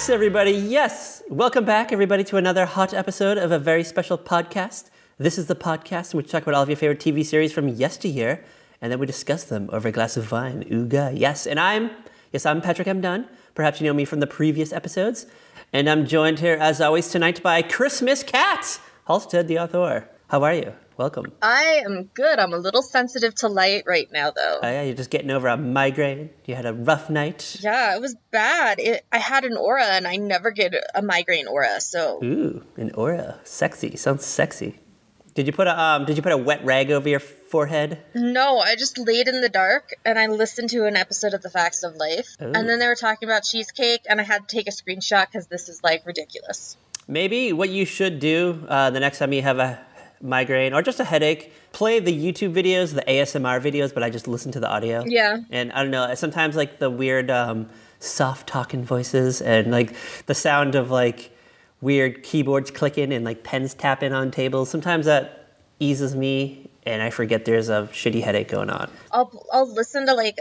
Yes, everybody, yes. Welcome back, everybody, to another hot episode of a very special podcast. This is the podcast in which we talk about all of your favorite TV series from yesteryear, and then we discuss them over a glass of wine. Ooga, yes. And I'm Patrick M. Dunn. Perhaps you know me from the previous episodes. And I'm joined here, as always, tonight by Christmas Cat, Halstead, the author. How are you? Welcome. I am good. I'm a little sensitive to light right now, though. Oh, yeah, you're just getting over a migraine. You had a rough night. Yeah, it was bad. I had an aura, and I never get a migraine aura, so... Ooh, an aura. Sexy. Sounds sexy. Did you put a wet rag over your forehead? No, I just laid in the dark, and I listened to an episode of The Facts of Life, Ooh. And then they were talking about cheesecake, and I had to take a screenshot because this is, ridiculous. Maybe what you should do the next time you have a migraine or just a headache, play the YouTube videos, the ASMR videos, but I just listen to the audio. Yeah. And I don't know, sometimes the weird soft talking voices and the sound of weird keyboards clicking and pens tapping on tables, sometimes that eases me and I forget there's a shitty headache going on. I'll listen to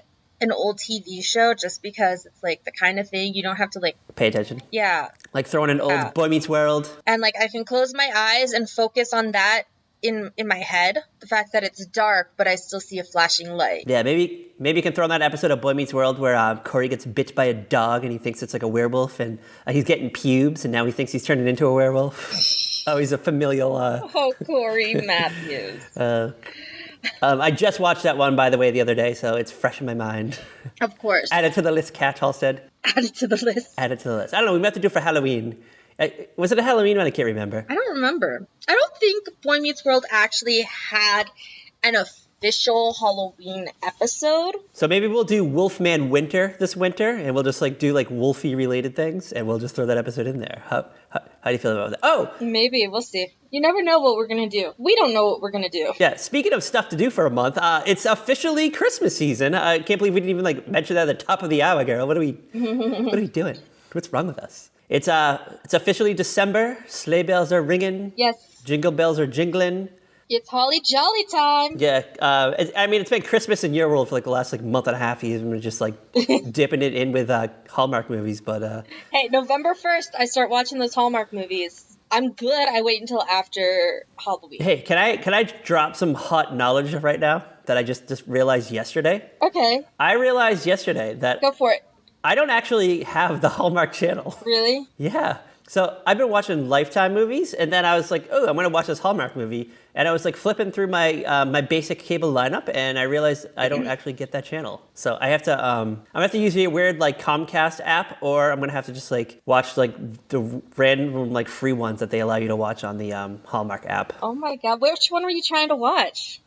an old TV show just because it's the kind of thing you don't have to pay attention. Yeah. Throwing an old Boy Meets World. And I can close my eyes and focus on that in my head, the fact that it's dark, but I still see a flashing light. Yeah, maybe you can throw in that episode of Boy Meets World where Corey gets bit by a dog and he thinks it's a werewolf and he's getting pubes and now he thinks he's turning into a werewolf. Oh, he's a familial... Oh, Corey Matthews. I just watched that one, by the way, the other day, so it's fresh in my mind. Of course. Add it to the list, Kat Halstead. Add it to the list. Add it to the list. I don't know, we might have to do it for Halloween. Was it a Halloween one? I can't remember. I don't remember. I don't think Boy Meets World actually had an official Halloween episode. So maybe we'll do Wolfman Winter this winter, and we'll just do Wolfie-related things, and we'll just throw that episode in there. How do you feel about that? Oh! Maybe. We'll see. You never know what we're going to do. We don't know what we're going to do. Yeah, speaking of stuff to do for a month, it's officially Christmas season. I can't believe we didn't even mention that at the top of the hour, girl. What are we doing? What's wrong with us? It's officially December. Sleigh bells are ringing. Yes. Jingle bells are jingling. It's holly jolly time. Yeah. It's been Christmas in your world for the last month and a half. You've been just dipping it in with Hallmark movies, but... Hey, November 1st, I start watching those Hallmark movies. I'm good. I wait until after Halloween. Hey, can I drop some hot knowledge right now that I just realized yesterday? Okay. I realized yesterday that... Go for it. I don't actually have the Hallmark channel. Really? Yeah. So I've been watching Lifetime movies, and then I was like, oh, I'm going to watch this Hallmark movie. And I was flipping through my my basic cable lineup, and I realized I don't actually get that channel. So I have to I'm gonna have to use a weird Comcast app, or I'm gonna have to just watch the random free ones that they allow you to watch on the Hallmark app. Oh my god, which one were you trying to watch?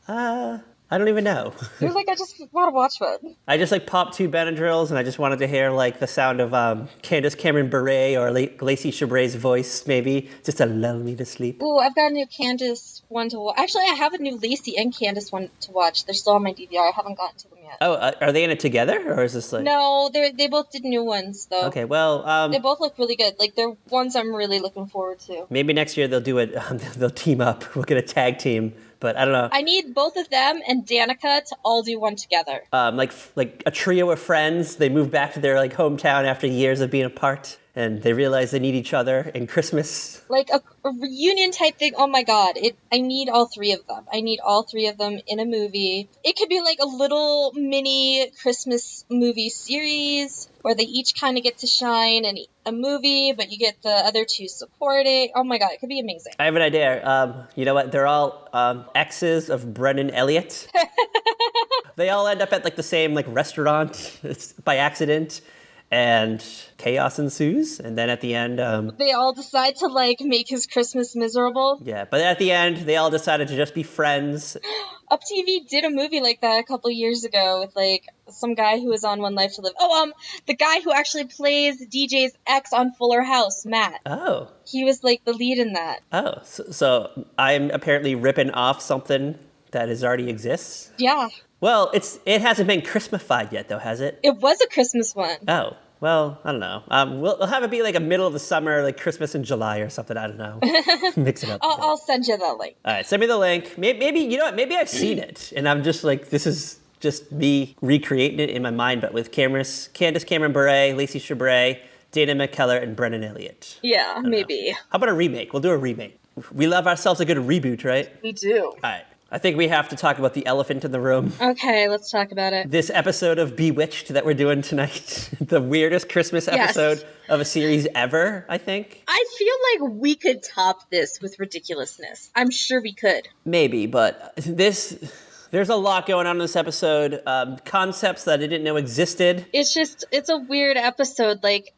I don't even know. You're I just want to watch one. I just popped two Benadryls, and I just wanted to hear the sound of Candace Cameron Bure or Lacey Chabray's voice, maybe, just to lull me to sleep. Ooh, I've got a new Candace one to watch. Actually, I have a new Lacey and Candace one to watch. They're still on my DVR. I haven't gotten to them yet. Oh, are they in it together, or is this No, they both did new ones, though. Okay, well... they both look really good. They're ones I'm really looking forward to. Maybe next year they'll do it. They'll team up. We'll get a tag team. But I don't know. I need both of them and Danica to all do one together. Like a trio of friends. They move back to their hometown after years of being apart, and they realize they need each other in Christmas. A reunion type thing. Oh my god! I need all three of them. I need all three of them in a movie. It could be a little mini Christmas movie series where they each kind of get to shine in a movie, but you get the other two supporting. Oh my god, it could be amazing. I have an idea. You know what? They're all exes of Brennan Elliott. They all end up at the same restaurant by accident, and chaos ensues. And then at the end, they all decide to make his Christmas miserable. Yeah, but at the end, they all decided to just be friends. Up TV did a movie like that a couple years ago with some guy who was on One Life to Live. Oh, the guy who actually plays DJ's ex on Fuller House, Matt. Oh. He was the lead in that. Oh, so I'm apparently ripping off something that already exists? Yeah. Well, it hasn't been Christmasified yet, though, has it? It was a Christmas one. Oh. Well, I don't know. We'll have it be a middle of the summer, Christmas in July or something. I don't know. Mix it up. I'll send you the link. All right, send me the link. Maybe you know what? Maybe I've seen it, and I'm just this is just me recreating it in my mind, but with Candace Cameron Bure, Lacey Chabray, Dana McKellar and Brennan Elliott. Yeah, maybe. How about a remake? We'll do a remake. We love ourselves a good reboot, right? We do. All right. I think we have to talk about the elephant in the room. Okay, let's talk about it. This episode of Bewitched that we're doing tonight. The weirdest Christmas episode of a series ever, I think. I feel like we could top this with ridiculousness. I'm sure we could. Maybe, but there's a lot going on in this episode. Concepts that I didn't know existed. It's a weird episode. Like,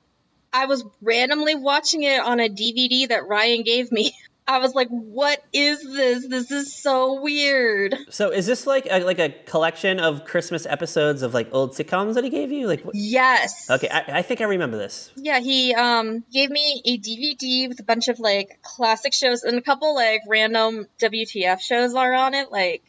I was randomly watching it on a DVD that Ryan gave me. I was like, what is this? This is so weird. So is this like a collection of Christmas episodes of like old sitcoms that he gave you? Like, what? Yes. Okay, I think I remember this. Yeah, he gave me a DVD with a bunch of like classic shows, and a couple like random WTF shows are on it, like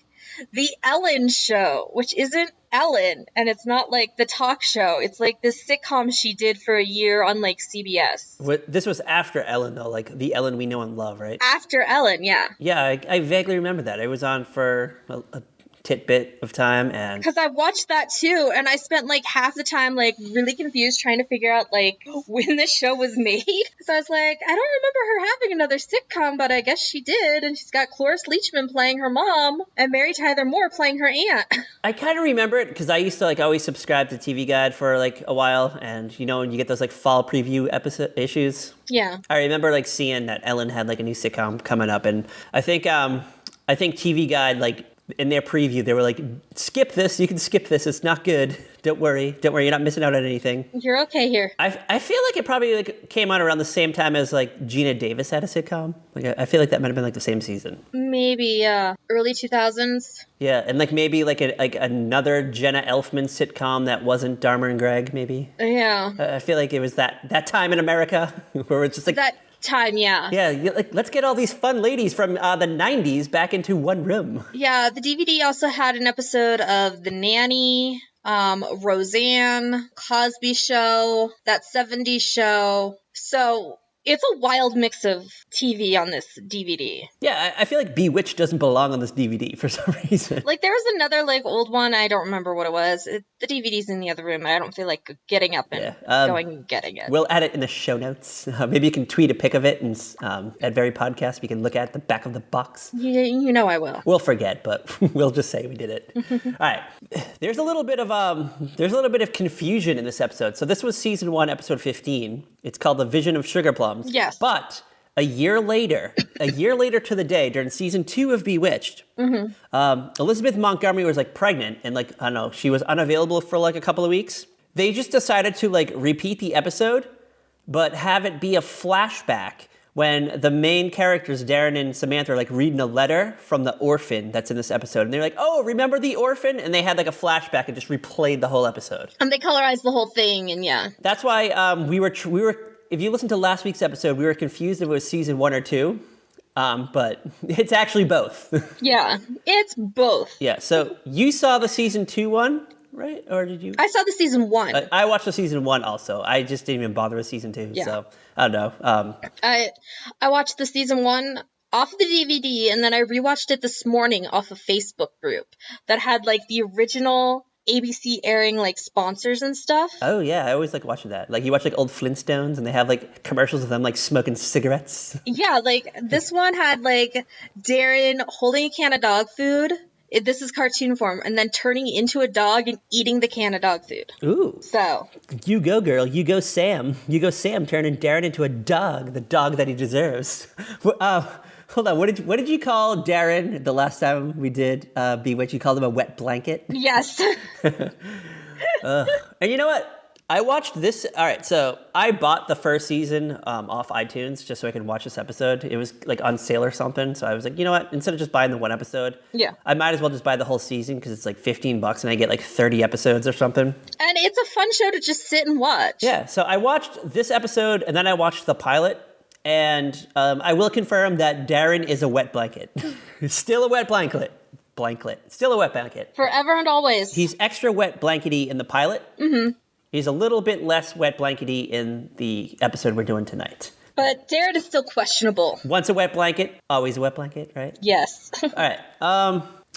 The Ellen Show, which isn't Ellen, and it's not like the talk show. It's like this sitcom she did for a year on like CBS. This was after Ellen, though, like the Ellen we know and love, right? After Ellen, yeah. Yeah, I vaguely remember that. It was on for a tidbit of time, and because I watched that too, and I spent like half the time like really confused trying to figure out like when this show was made. So I was like, I don't remember her having another sitcom, but I guess she did, and she's got Cloris Leachman playing her mom and Mary Tyler Moore playing her aunt. I kind of remember it because I used to like always subscribe to TV Guide for like a while, and you know when you get those like fall preview issues. Yeah, I remember like seeing that Ellen had like a new sitcom coming up, and I think TV Guide like. In their preview, they were like, skip this, you can skip this, it's not good. Don't worry, you're not missing out on anything. You're okay here. I feel like it probably like came out around the same time as like Gina Davis had a sitcom. Like I feel like that might have been like the same season. Maybe early 2000s. Yeah, and like maybe like another Jenna Elfman sitcom that wasn't Dharma and Greg, maybe. Yeah. I feel like it was that time in America where it's just like... That time, yeah. Yeah, like let's get all these fun ladies from the 90s back into one room. Yeah, the DVD also had an episode of The Nanny, Roseanne, Cosby Show, That 70s Show. So it's a wild mix of TV on this DVD. Yeah, I feel like Bewitched doesn't belong on this DVD for some reason. Like, there was another, like, old one. I don't remember what it was. The DVD's in the other room. I don't feel like getting up and going and getting it. We'll add it in the show notes. Maybe you can tweet a pic of it, and at Very Podcast, we can look at the back of the box. You know I will. We'll forget, but we'll just say we did it. All right. There's a little bit of confusion in this episode. So this was season 1, episode 15. It's called The Vision of Sugar Plums. Yes. But a year later to the day, during season 2 of Bewitched, Elizabeth Montgomery was like pregnant, and like, I don't know, she was unavailable for like a couple of weeks. They just decided to like repeat the episode, but have it be a flashback when the main characters, Darren and Samantha, are like reading a letter from the orphan that's in this episode. And they're like, oh, remember the orphan? And they had like a flashback and just replayed the whole episode. And they colorized the whole thing, and yeah. That's why we were if you listen to last week's episode, we were confused if it was season 1 or 2. But it's actually both. Yeah, it's both. Yeah, so you saw the season 2 one, right? Or did you? I saw the season 1. I watched the season 1 also. I just didn't even bother with season 2. Yeah. So I don't know. I watched the season 1 off the DVD, and then I rewatched it this morning off a Facebook group that had like the original ABC airing like sponsors and stuff. Oh yeah, I always like watching that. Like you watch like old Flintstones and they have like commercials of them like smoking cigarettes. Yeah, like this one had like Darren holding a can of dog food. This is cartoon form, and then turning into a dog and eating the can of dog food. Ooh. So. You go, girl. You go, Sam. You go, Sam, turning Darren into a dog, the dog that he deserves. Hold on, what did you call Darren the last time we did Bewitched? You called him a wet blanket? Yes. And you know what? I watched this. All right, so I bought the first season off iTunes just so I could watch this episode. It was like on sale or something. So I was like, you know what? Instead of just buying the one episode, yeah, I might as well just buy the whole season because it's like $15 and I get like 30 episodes or something. And it's a fun show to just sit and watch. Yeah, so I watched this episode and then I watched the pilot. And I will confirm that Darren is a wet blanket. Still a wet blanket. Still a wet blanket. Forever and always. He's extra wet blankety in the pilot. Mm-hmm. He's a little bit less wet blankety in the episode we're doing tonight. But Darren is still questionable. Once a wet blanket, always a wet blanket, right? Yes. All right.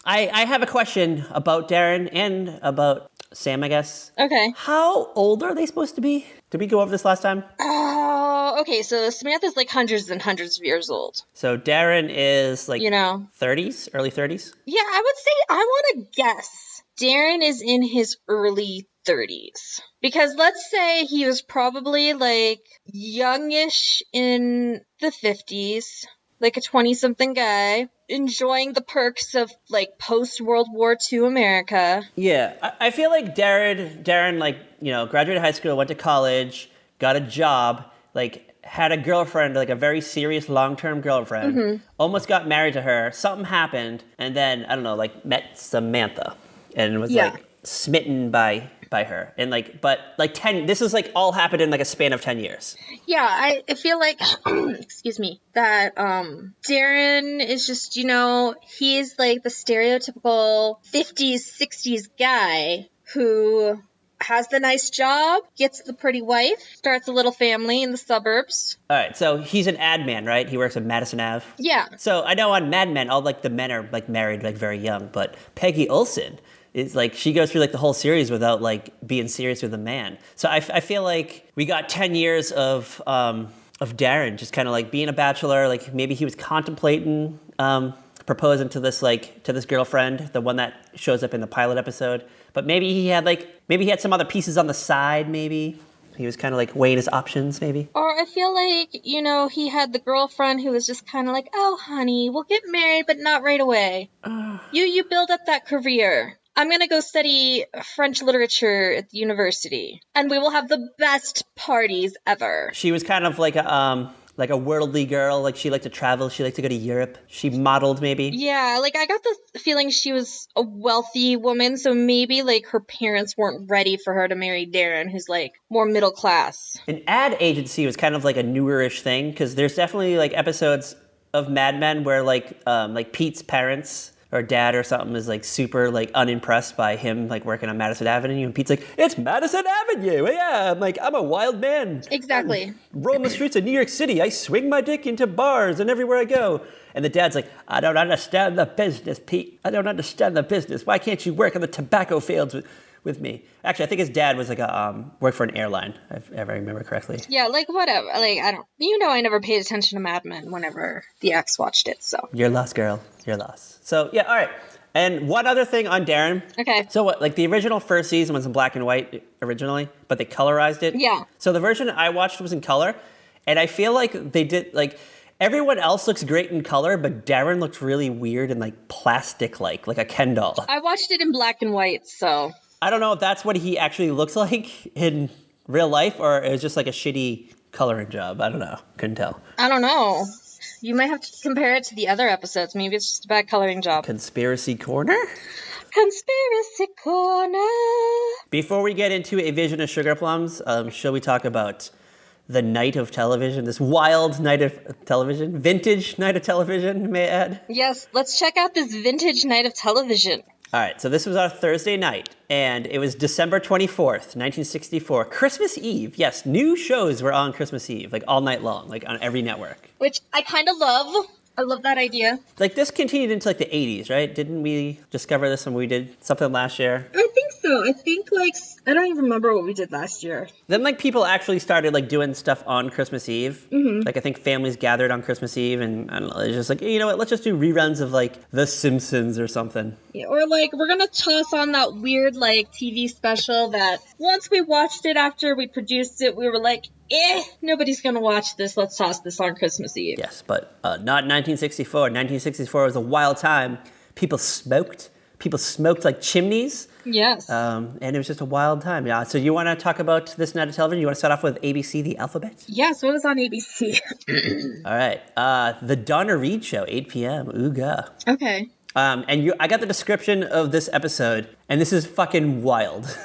I have a question about Darren and about Sam, I guess. Okay. How old are they supposed to be? Did we go over this last time? Oh, okay. So Samantha's like hundreds and hundreds of years old. So Darren is like, 30s, early 30s? Yeah, I would say, I want to guess Darren is in his early 30s. Because let's say he was probably like youngish in the 50s, like a 20-something guy, enjoying the perks of like post-World War II America. Yeah, I feel like Darren, like, graduated high school, went to college, got a job, like, had a girlfriend, like a very serious long-term girlfriend, almost got married to her, something happened, and then, I don't know, like, met Samantha, and was, like, smitten by her. And, like, but, like, this is, like, all happened in, like, a span of 10 years. Yeah, I feel like, excuse me, that Darren is just, he's, like, the stereotypical 50s, 60s guy who has the nice job, gets the pretty wife, starts a little family in the suburbs. All right, so he's an ad man, right? He works at Madison Ave. Yeah. So I know on Mad Men, all like the men are like married like very young, but Peggy Olson is like, she goes through like the whole series without like being serious with a man. So I feel like we got 10 years of Darren just kind of like being a bachelor. Like maybe he was contemplating proposing to this girlfriend, the one that shows up in the pilot episode. But maybe he had some other pieces on the side, maybe. He was kind of like weighing his options, maybe. Or I feel like, he had the girlfriend who was just kind of like, oh, honey, we'll get married, but not right away. You build up that career. I'm going to go study French literature at the university. And we will have the best parties ever. She was kind of like a worldly girl. Like, she liked to travel. She liked to go to Europe. She modeled, maybe. Yeah, like, I got the feeling she was a wealthy woman, so maybe, like, her parents weren't ready for her to marry Darren, who's, like, more middle class. An ad agency was kind of, like, a newer-ish thing, because there's definitely, like, episodes of Mad Men where, like Pete's parents or dad or something is, like, super, like, unimpressed by him, like, working on Madison Avenue, and Pete's like, it's Madison Avenue! Yeah, I'm a wild man. Exactly. Roam the streets of New York City. I swing my dick into bars and everywhere I go. And the dad's like, I don't understand the business, Pete. I don't understand the business. Why can't you work on the tobacco fields with me? Actually, I think his dad was like worked for an airline, if I remember correctly. Yeah, like, whatever. Like, I never paid attention to Mad Men whenever the ex watched it, so. You're lost, girl. You're lost. So, yeah, all right. And one other thing on Darren. Okay. So what, like the original first season was in black and white originally, but they colorized it? Yeah. So the version I watched was in color, and I feel like they did, like, everyone else looks great in color, but Darren looked really weird and, like, plastic-like a Ken doll. I watched it in black and white, so. I don't know if that's what he actually looks like in real life, or it was just, like, a shitty coloring job. I don't know. Couldn't tell. I don't know. You might have to compare it to the other episodes. Maybe it's just a bad coloring job. Conspiracy Corner? Conspiracy Corner. Before we get into A Vision of Sugar Plums, shall we talk about the night of television, this wild night of television, vintage night of television, may I add? Yes, let's check out this vintage night of television. All right, so this was our Thursday night, and it was December 24th, 1964, Christmas Eve. Yes, new shows were on Christmas Eve, like all night long, like on every network. Which I kind of love. I love that idea. Like, this continued into, like, the 80s, right? Didn't we discover this when we did something last year? I think so. I think, like, I don't even remember what we did last year. Then, like, people actually started, like, doing stuff on Christmas Eve. Mm-hmm. Like, I think families gathered on Christmas Eve, and I don't know, it's just like, you know what, let's just do reruns of, like, The Simpsons or something. Yeah, or, like, we're gonna toss on that weird, like, TV special that once we watched it after we produced it, we were like, nobody's gonna watch this. Let's toss this on Christmas Eve. Yes, but not 1964. 1964 was a wild time. People smoked. People smoked like chimneys. Yes. And it was just a wild time. Yeah. So you want to talk about this night of television? You want to start off with ABC, the alphabet? Yes, what was on ABC? All right. The Donna Reed Show, 8 p.m. Ooga. Okay. I got the description of this episode, and this is fucking wild.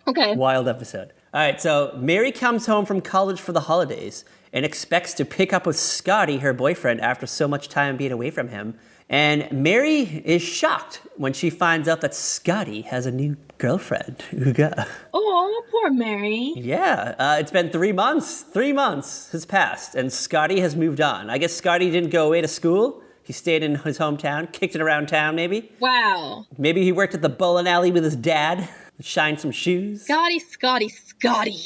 Okay. Wild episode. All right, so Mary comes home from college for the holidays and expects to pick up with Scotty, her boyfriend, after so much time being away from him. And Mary is shocked when she finds out that Scotty has a new girlfriend. Ooga. Oh, poor Mary. Yeah, it's been 3 months. 3 months has passed, and Scotty has moved on. I guess Scotty didn't go away to school. He stayed in his hometown, kicked it around town, maybe. Wow. Maybe he worked at the bowling alley with his dad. shine some shoes. Scotty.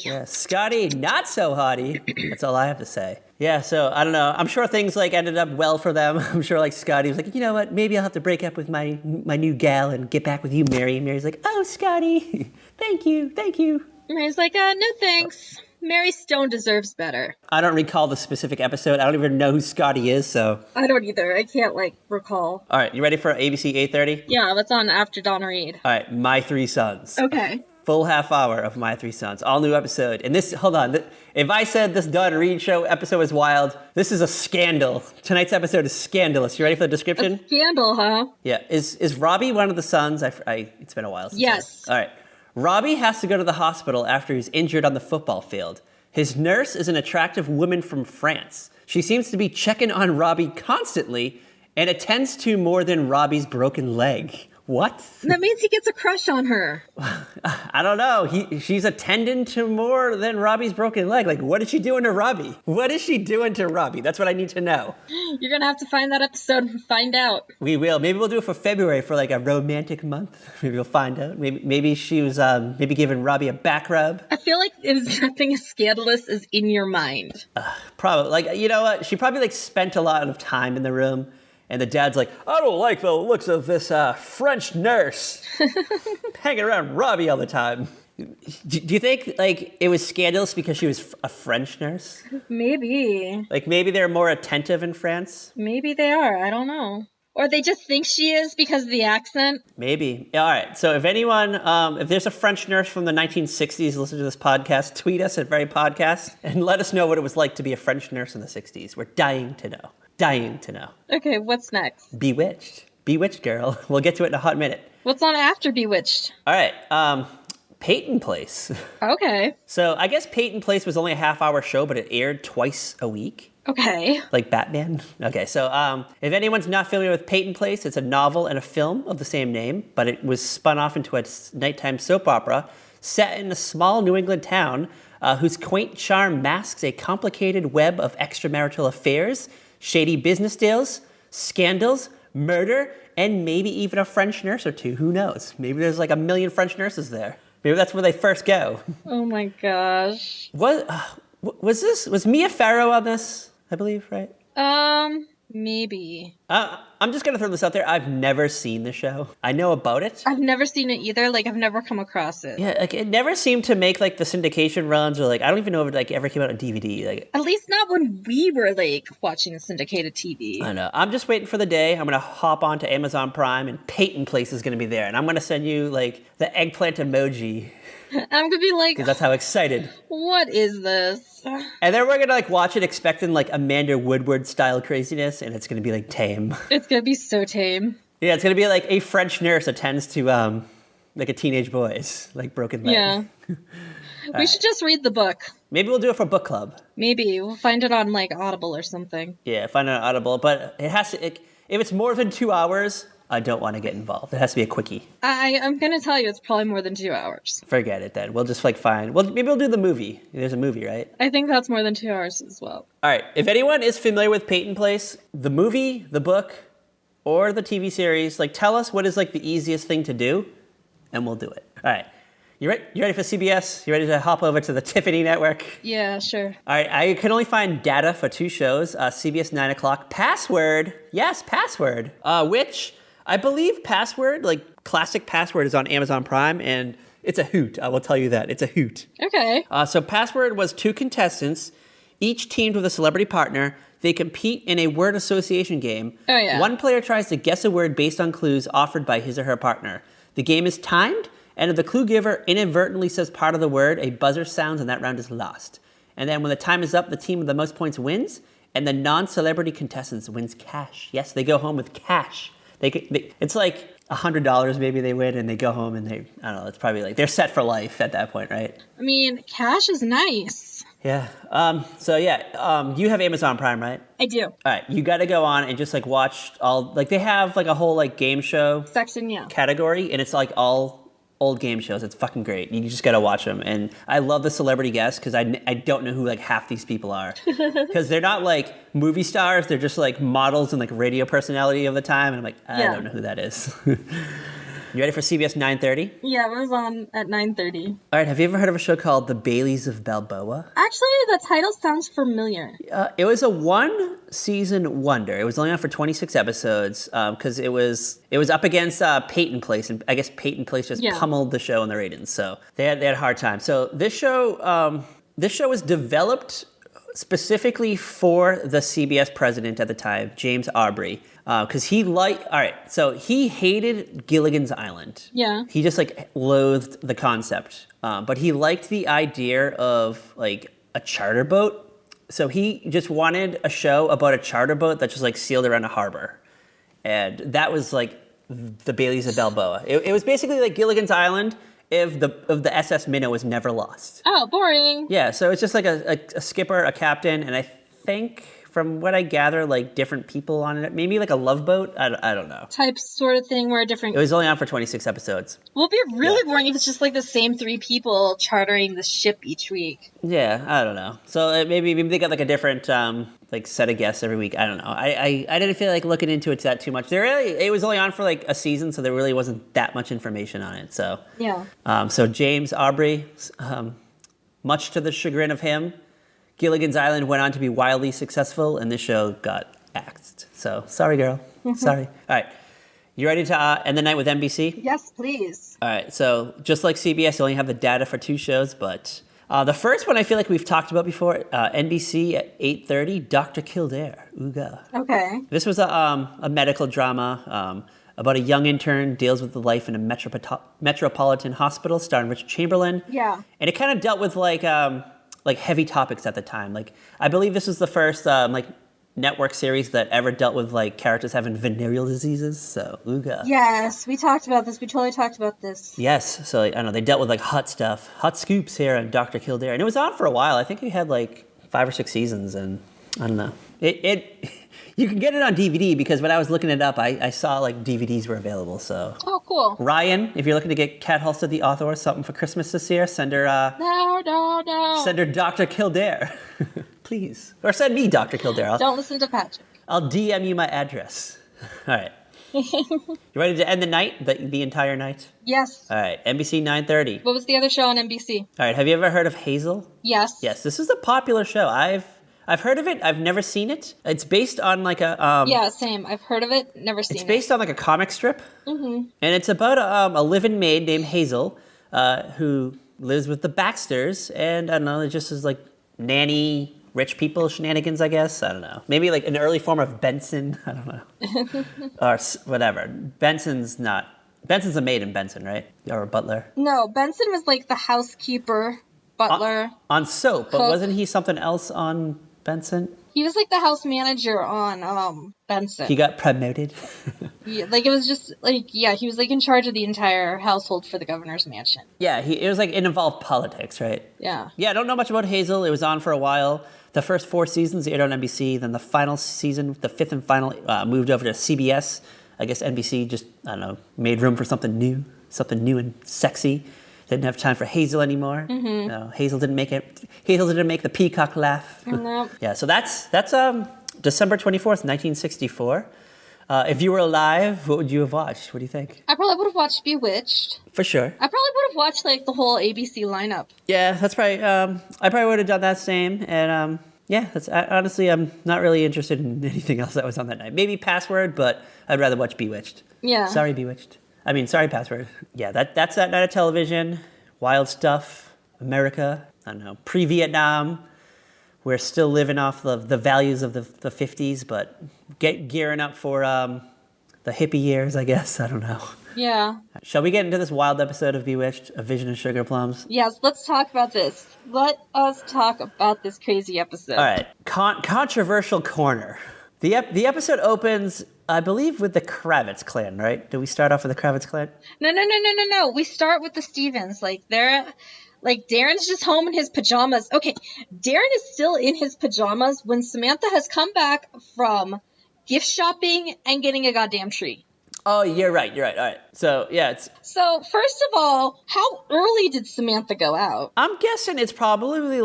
Yeah, Scotty, not so hottie. That's all I have to say. Yeah, so I don't know. I'm sure things like ended up well for them. I'm sure like Scotty was like, you know what? Maybe I'll have to break up with my new gal and get back with you, Mary. And Mary's like, oh, Scotty, thank you. Mary's like, no thanks. Mary Stone deserves better. I don't recall the specific episode. I don't even know who Scotty is, so. I don't either. I can't, recall. All right, you ready for ABC 8:30? Yeah, that's on after Donna Reed. All right, My Three Sons. Okay. Full half hour of My Three Sons. All new episode. And this, hold on. If I said this Donna Reed show episode was wild, this is a scandal. Tonight's episode is scandalous. You ready for the description? A scandal, huh? Yeah. Is Robbie one of the sons? It's been a while since. Yes. All right. Robbie has to go to the hospital after he's injured on the football field. His nurse is an attractive woman from France. She seems to be checking on Robbie constantly and attends to more than Robbie's broken leg. What? That means he gets a crush on her. I don't know. She's attending to more than Robbie's broken leg. Like, what is she doing to Robbie? What is she doing to Robbie? That's what I need to know. You're going to have to find that episode and find out. We will. Maybe we'll do it for February for like a romantic month. Maybe we'll find out. Maybe she was maybe giving Robbie a back rub. I feel like there's nothing as scandalous as in your mind. Probably. Like, you know what? She probably like spent a lot of time in the room. And the dad's like, I don't like the looks of this French nurse hanging around Robbie all the time. Do you think, like, it was scandalous because she was a French nurse? Maybe. Like, maybe they're more attentive in France? Maybe they are. I don't know. Or they just think she is because of the accent? Maybe. All right. So if anyone, if there's a French nurse from the 1960s listen to this podcast, tweet us at Very Podcast and let us know what it was like to be a French nurse in the 60s. We're dying to know. Dying to know. Okay, what's next? Bewitched. Bewitched, girl. We'll get to it in a hot minute. What's on after Bewitched? All right. Peyton Place. Okay. So I guess Peyton Place was only a half-hour show, but it aired twice a week. Okay. Like Batman? Okay, so if anyone's not familiar with Peyton Place, it's a novel and a film of the same name, but it was spun off into a nighttime soap opera set in a small New England town whose quaint charm masks a complicated web of extramarital affairs, shady business deals, scandals, murder, and maybe even a French nurse or two. Who knows? Maybe there's like a million French nurses there. Maybe that's where they first go. Oh my gosh. Was Mia Farrow on this? I believe, right? Maybe. I'm just going to throw this out there. I've never seen the show. I know about it. I've never seen it either. Like, I've never come across it. Yeah, like, it never seemed to make, like, the syndication runs, or, like, I don't even know if it, like, ever came out on DVD. Like, at least not when we were, like, watching syndicated TV. I know. I'm just waiting for the day. I'm going to hop on to Amazon Prime, and Peyton Place is going to be there. And I'm going to send you, like, the eggplant emoji. I'm going to be like... Because that's how excited. What is this? And then we're going to, like, watch it expecting, like, Amanda Woodward-style craziness, and it's going to be, like, tame. It's going to be so tame. Yeah, it's going to be, like, a French nurse attends to, like, a teenage boy's, like, broken leg. Yeah. We should just read the book. Maybe we'll do it for book club. Maybe. We'll find it on, like, Audible or something. Yeah, find it on Audible. But it has to... if it's more than 2 hours... I don't want to get involved. It has to be a quickie. I'm going to tell you it's probably more than 2 hours. Forget it then. We'll just like find... Well, maybe we'll do the movie. There's a movie, right? I think that's more than 2 hours as well. All right. If anyone is familiar with Peyton Place, the movie, the book, or the TV series, like tell us what is like the easiest thing to do, and we'll do it. All right. You ready for CBS? You ready to hop over to the Tiffany Network? Yeah, sure. All right. I can only find data for 2 shows. CBS 9 o'clock. Password. Yes, Password. Which... I believe Password, like classic Password, is on Amazon Prime, and it's a hoot. I will tell you that. It's a hoot. Okay. So Password was 2 contestants, each teamed with a celebrity partner. They compete in a word association game. Oh, yeah. One player tries to guess a word based on clues offered by his or her partner. The game is timed, and if the clue giver inadvertently says part of the word, a buzzer sounds, and that round is lost. And then when the time is up, the team with the most points wins, and the non-celebrity contestants wins cash. Yes, they go home with cash. It's like $100 maybe they win, and they go home and I don't know, it's probably like they're set for life at that point, right? I mean, cash is nice. Yeah. You have Amazon Prime, right? I do. All right. You got to go on and just like watch all, like they have like a whole like game show section, yeah, category, and it's like all old game shows. It's fucking great. You just got to watch them. And I love the celebrity guests because I don't know who like half these people are. Because they're not like movie stars. They're just like models and like radio personality of the time. And I'm like, I don't know who that is. You ready for CBS 9:30? Yeah, it was on at 9:30. All right, have you ever heard of a show called The Baileys of Balboa? Actually, the title sounds familiar. It was a one-season wonder. It was only on for 26 episodes because it was up against Peyton Place, and I guess Peyton Place just pummeled the show in the ratings, so they had a hard time. So this show was developed specifically for the CBS president at the time, James Aubrey, because he hated Gilligan's Island. Yeah. He just loathed the concept, but he liked the idea of a charter boat. So he just wanted a show about a charter boat that just sailed around a harbor, and that was the Baileys of Balboa. It was basically like Gilligan's Island if the SS Minnow was never lost. Oh, boring. Yeah, so it's just a skipper, a captain, and I think from what I gather, different people on it. Maybe a Love Boat. I don't know. Type sort of thing where different. It was only on for 26 episodes. Well, it'd be really boring if it's just the same three people chartering the ship each week. Yeah, I don't know. So maybe they got a different set of guests every week. I don't know. I didn't feel like looking into it that too much. It was only on for a season, so there really wasn't that much information on it. So yeah. So James Aubrey, much to the chagrin of him, Gilligan's Island went on to be wildly successful, and this show got axed. So, sorry, girl. Sorry. All right. You ready to end the night with NBC? Yes, please. All right. So, just like CBS, you only have the data for 2 shows, but the first one I feel like we've talked about before, NBC at 8:30, Dr. Kildare. Ooga. Okay. This was a medical drama about a young intern deals with the life in a metropolitan hospital, starring Richard Chamberlain. Yeah. And it kind of dealt with heavy topics at the time. I believe this was the first network series that ever dealt with characters having venereal diseases. So ooga. Yes, we talked about this. We totally talked about this. Yes. So I don't know. They dealt with hot stuff, hot scoops here on Dr. Kildare, and it was on for a while. I think it had 5 or 6 seasons, and I don't know. It you can get it on DVD because when I was looking it up, I saw DVDs were available. So cool. Ryan, if you're looking to get Kat Halstead, the author, something for Christmas this year, send her. No. Send her Dr. Kildare, please, or send me Dr. Kildare. Don't listen to Patrick. I'll DM you my address. All right. You ready to end the night, the entire night? Yes. All right. NBC 9:30. What was the other show on NBC? All right. Have you ever heard of Hazel? Yes. Yes. This is a popular show. I've heard of it. I've never seen it. It's based on a yeah, same. I've heard of it. Never seen it. It's based on a comic strip. Mm-hmm. And it's about a live-in maid named Hazel, who lives with the Baxters, and I don't know, it just is nanny rich people shenanigans, I guess. I don't know. Maybe an early form of Benson. I don't know. Or whatever. Benson's a maid in Benson, right? Or a butler. No, Benson was the housekeeper, butler. On Soap, cook. But wasn't he something else on Benson? He was the house manager on Benson. He got promoted. Yeah, it was just he was in charge of the entire household for the governor's mansion. Yeah, it was it involved politics, right? Yeah. Yeah, I don't know much about Hazel. It was on for a while. The first 4 seasons aired on NBC. Then the final season, the 5th and final, moved over to CBS. I guess NBC just, I don't know, made room for something new and sexy. Didn't have time for Hazel anymore. Mm-hmm. No, Hazel didn't make it. Hazel didn't make the peacock laugh. Nope. Yeah, so that's December 24th, 1964. If you were alive, what would you have watched? What do you think? I probably would have watched Bewitched. For sure. I probably would have watched the whole ABC lineup. Yeah, that's probably. I probably would have done that same. And yeah, honestly, I'm not really interested in anything else that was on that night. Maybe Password, but I'd rather watch Bewitched. Yeah. Sorry, Bewitched. Sorry, Password. Yeah, that's that night of television. Wild stuff. America. I don't know. Pre-Vietnam. We're still living off the values of the 50s, but gearing up for the hippie years, I guess. I don't know. Yeah. Shall we get into this wild episode of Bewitched, A Vision of Sugar Plums? Yes, let's talk about this. Let us talk about this crazy episode. All right. Controversial corner. The episode opens, I believe, with the Kravitz clan, right? Do we start off with the Kravitz clan? No. We start with the Stevens. Darren's just home in his pajamas. Okay, Darren is still in his pajamas when Samantha has come back from gift shopping and getting a goddamn tree. Oh, you're right. All right. So, yeah, So, first of all, how early did Samantha go out? I'm guessing it's probably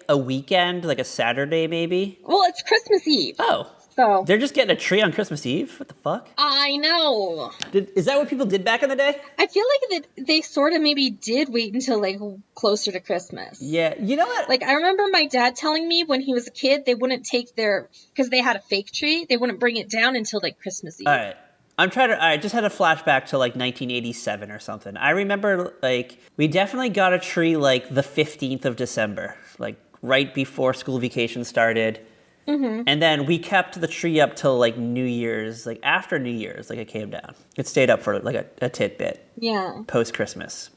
a weekend, a Saturday maybe. Well, it's Christmas Eve. Oh. So They're just getting a tree on Christmas Eve? What the fuck? I know. Is that what people did back in the day? I feel like that they sort of maybe did wait until like closer to Christmas. Yeah, you know what? Like I remember my dad telling me when he was a kid, they wouldn't take because they had a fake tree, they wouldn't bring it down until like Christmas Eve. All right. I just had a flashback to like 1987 or something. I remember like we definitely got a tree like the 15th of December, like right before school vacation started. Mm-hmm. And then we kept the tree up till like New Year's, like after New Year's, like it came down. It stayed up for like a tidbit. Yeah. Post-Christmas.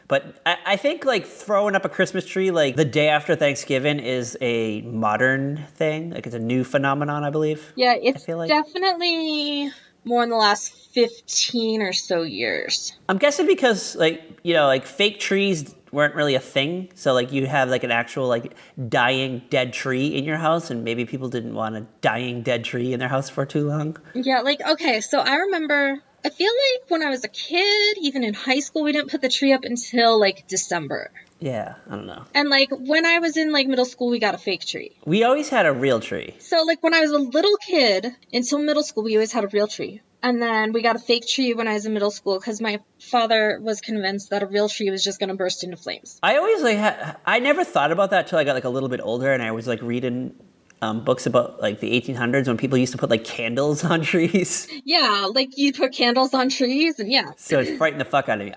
But I think like throwing up a Christmas tree like the day after Thanksgiving is a modern thing. Like it's a new phenomenon, I believe. Yeah, it's like. definitely more in the last 15 or so years. I'm guessing because like, you know, like fake trees weren't really a thing. So like you have like an actual like dying dead tree in your house, and maybe people didn't want a dying dead tree in their house for too long. Yeah, like, okay, so I remember, I feel like when I was a kid, even in high school, we didn't put the tree up until like December. Yeah, I don't know. And like when I was in like middle school, we got a fake tree. We always had a real tree. So like when I was a little kid, until middle school, we always had a real tree. And then we got a fake tree when I was in middle school because my father was convinced that a real tree was just going to burst into flames. I always like, I never thought about that till I got like a little bit older, and I was like reading books about like the 1800s when people used to put like candles on trees. Yeah, like you put candles on trees, and yeah. So it frightened the fuck out of me.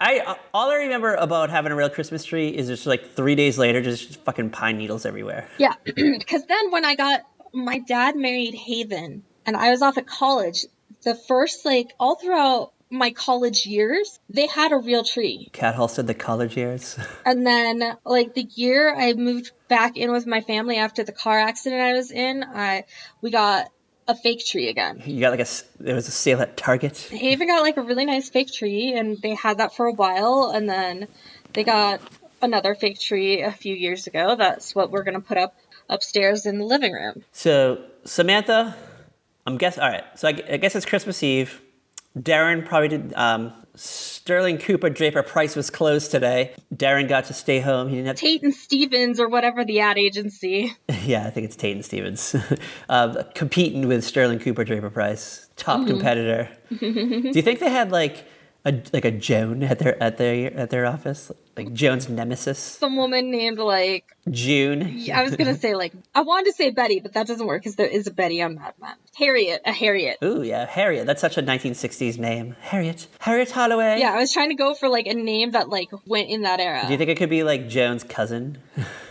All I remember about having a real Christmas tree is just like 3 days later, just fucking pine needles everywhere. Yeah, because then when my dad married Haven, and I was off at college, the first like all throughout my college years, they had a real tree. Cat Hall said the college years. And then like the year I moved back in with my family after the car accident I was in, we got a fake tree again. You got like there was a sale at Target. They even got like a really nice fake tree, and they had that for a while, and then they got another fake tree a few years ago. That's what we're going to put up upstairs in the living room. So Samantha, all right, so I guess it's Christmas Eve. Darren probably did. Sterling Cooper Draper Price was closed today. Darren got to stay home. He didn't have Peyton Stevens or whatever the ad agency. Yeah, I think it's Peyton Stevens. Competing with Sterling Cooper Draper Price, top competitor. Do you think they had like a Joan at their office, like Joan's nemesis? Some woman named like June. I was gonna say like I wanted to say Betty, but that doesn't work because there is a Betty on Mad Men. Harriet. Ooh, yeah, Harriet. That's such a 1960s name. Harriet Holloway. Yeah, I was trying to go for like a name that like went in that era. Do you think it could be like Joan's cousin?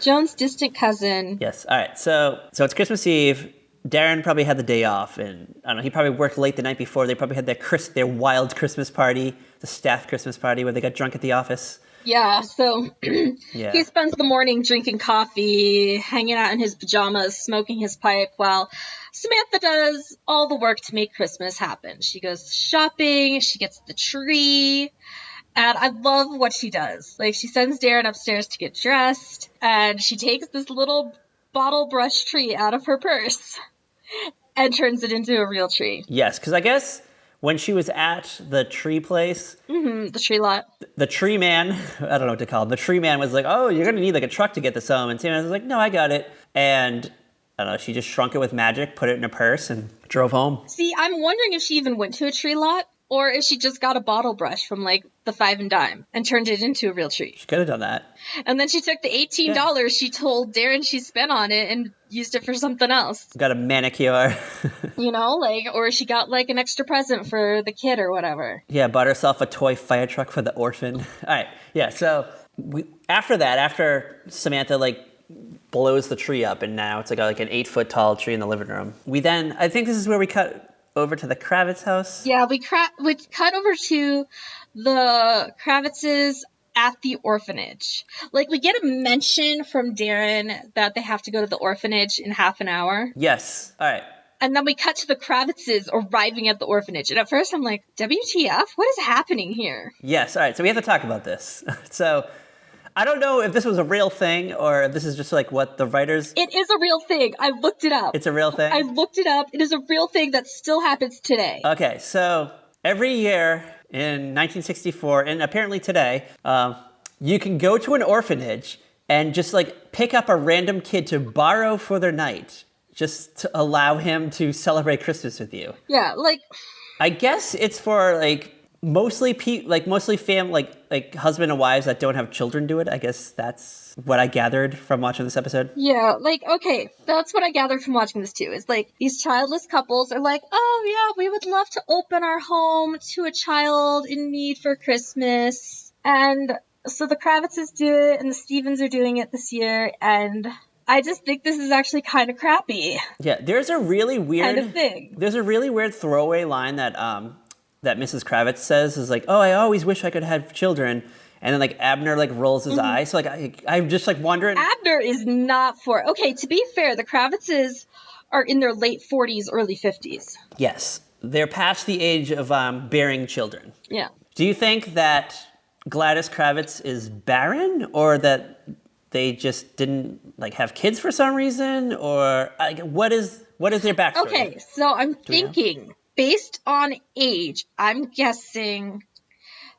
Joan's distant cousin. Yes. All right. So it's Christmas Eve. Darren probably had the day off, and I don't know, he probably worked late the night before. They probably had their wild Christmas party, the staff Christmas party where they got drunk at the office. Yeah, so Yeah. He spends the morning drinking coffee, hanging out in his pajamas, smoking his pipe, while Samantha does all the work to make Christmas happen. She goes shopping, she gets the tree, and I love what she does. Like, she sends Darren upstairs to get dressed, and she takes this little bottle brush tree out of her purse and turns it into a real tree. Yes, because I guess when she was at the tree place, The tree lot. the tree man, I don't know what to call him, the tree man was like, oh, you're going to need like a truck to get this home. And Samantha was like, no, I got it. And I don't know, she just shrunk it with magic, put it in a purse, and drove home. See, I'm wondering if she even went to a tree lot, or if she just got a bottle brush from like the Five and Dime and turned it into a real tree. She could have done that. And then she took the $18 she told Darren she spent on it and used it for something else. Got a manicure. You know, like, or she got like an extra present for the kid or whatever. Yeah, bought herself a toy fire truck for the orphan. All right, yeah, so after Samantha like blows the tree up, and now it's like an 8-foot tall tree in the living room. I think this is where we cut over to the Kravitz house. Yeah, we cut over to the Kravitzes at the orphanage. Like, we get a mention from Darren that they have to go to the orphanage in half an hour. Yes, all right. And then we cut to the Kravitzes arriving at the orphanage. And at first I'm like, WTF? What is happening here? Yes, all right, so we have to talk about this. So I don't know if this was a real thing or if this is just like what the writers... It is a real thing. I looked it up. It's a real thing? I looked it up. It is a real thing that still happens today. Okay, so every year in 1964, and apparently today, you can go to an orphanage and just like pick up a random kid to borrow for their night. just to allow him to celebrate Christmas with you. Yeah, like, I guess it's for like mostly like husband and wives that don't have children do it. I guess that's what I gathered from watching this episode. yeah, like, okay, that's what I gathered from watching this too, is like, these childless couples are like, oh yeah, we would love to open our home to a child in need for Christmas. And so the Kravitzes do it, and the Stevens are doing it this year, and I just think this is actually kind of crappy. Yeah, there's a really weird kind of thing. There's a really weird throwaway line that that Mrs. Kravitz says is like, "Oh, I always wish I could have children," and then like Abner like rolls his eyes. So like I'm just like wondering. Abner is not for. Okay, to be fair, the Kravitzes are in their late 40s, early 50s. Yes, they're past the age of bearing children. Yeah. Do you think that Gladys Kravitz is barren, or that they just didn't like have kids for some reason, or what is their backstory? Okay, so I'm thinking, based on age, I'm guessing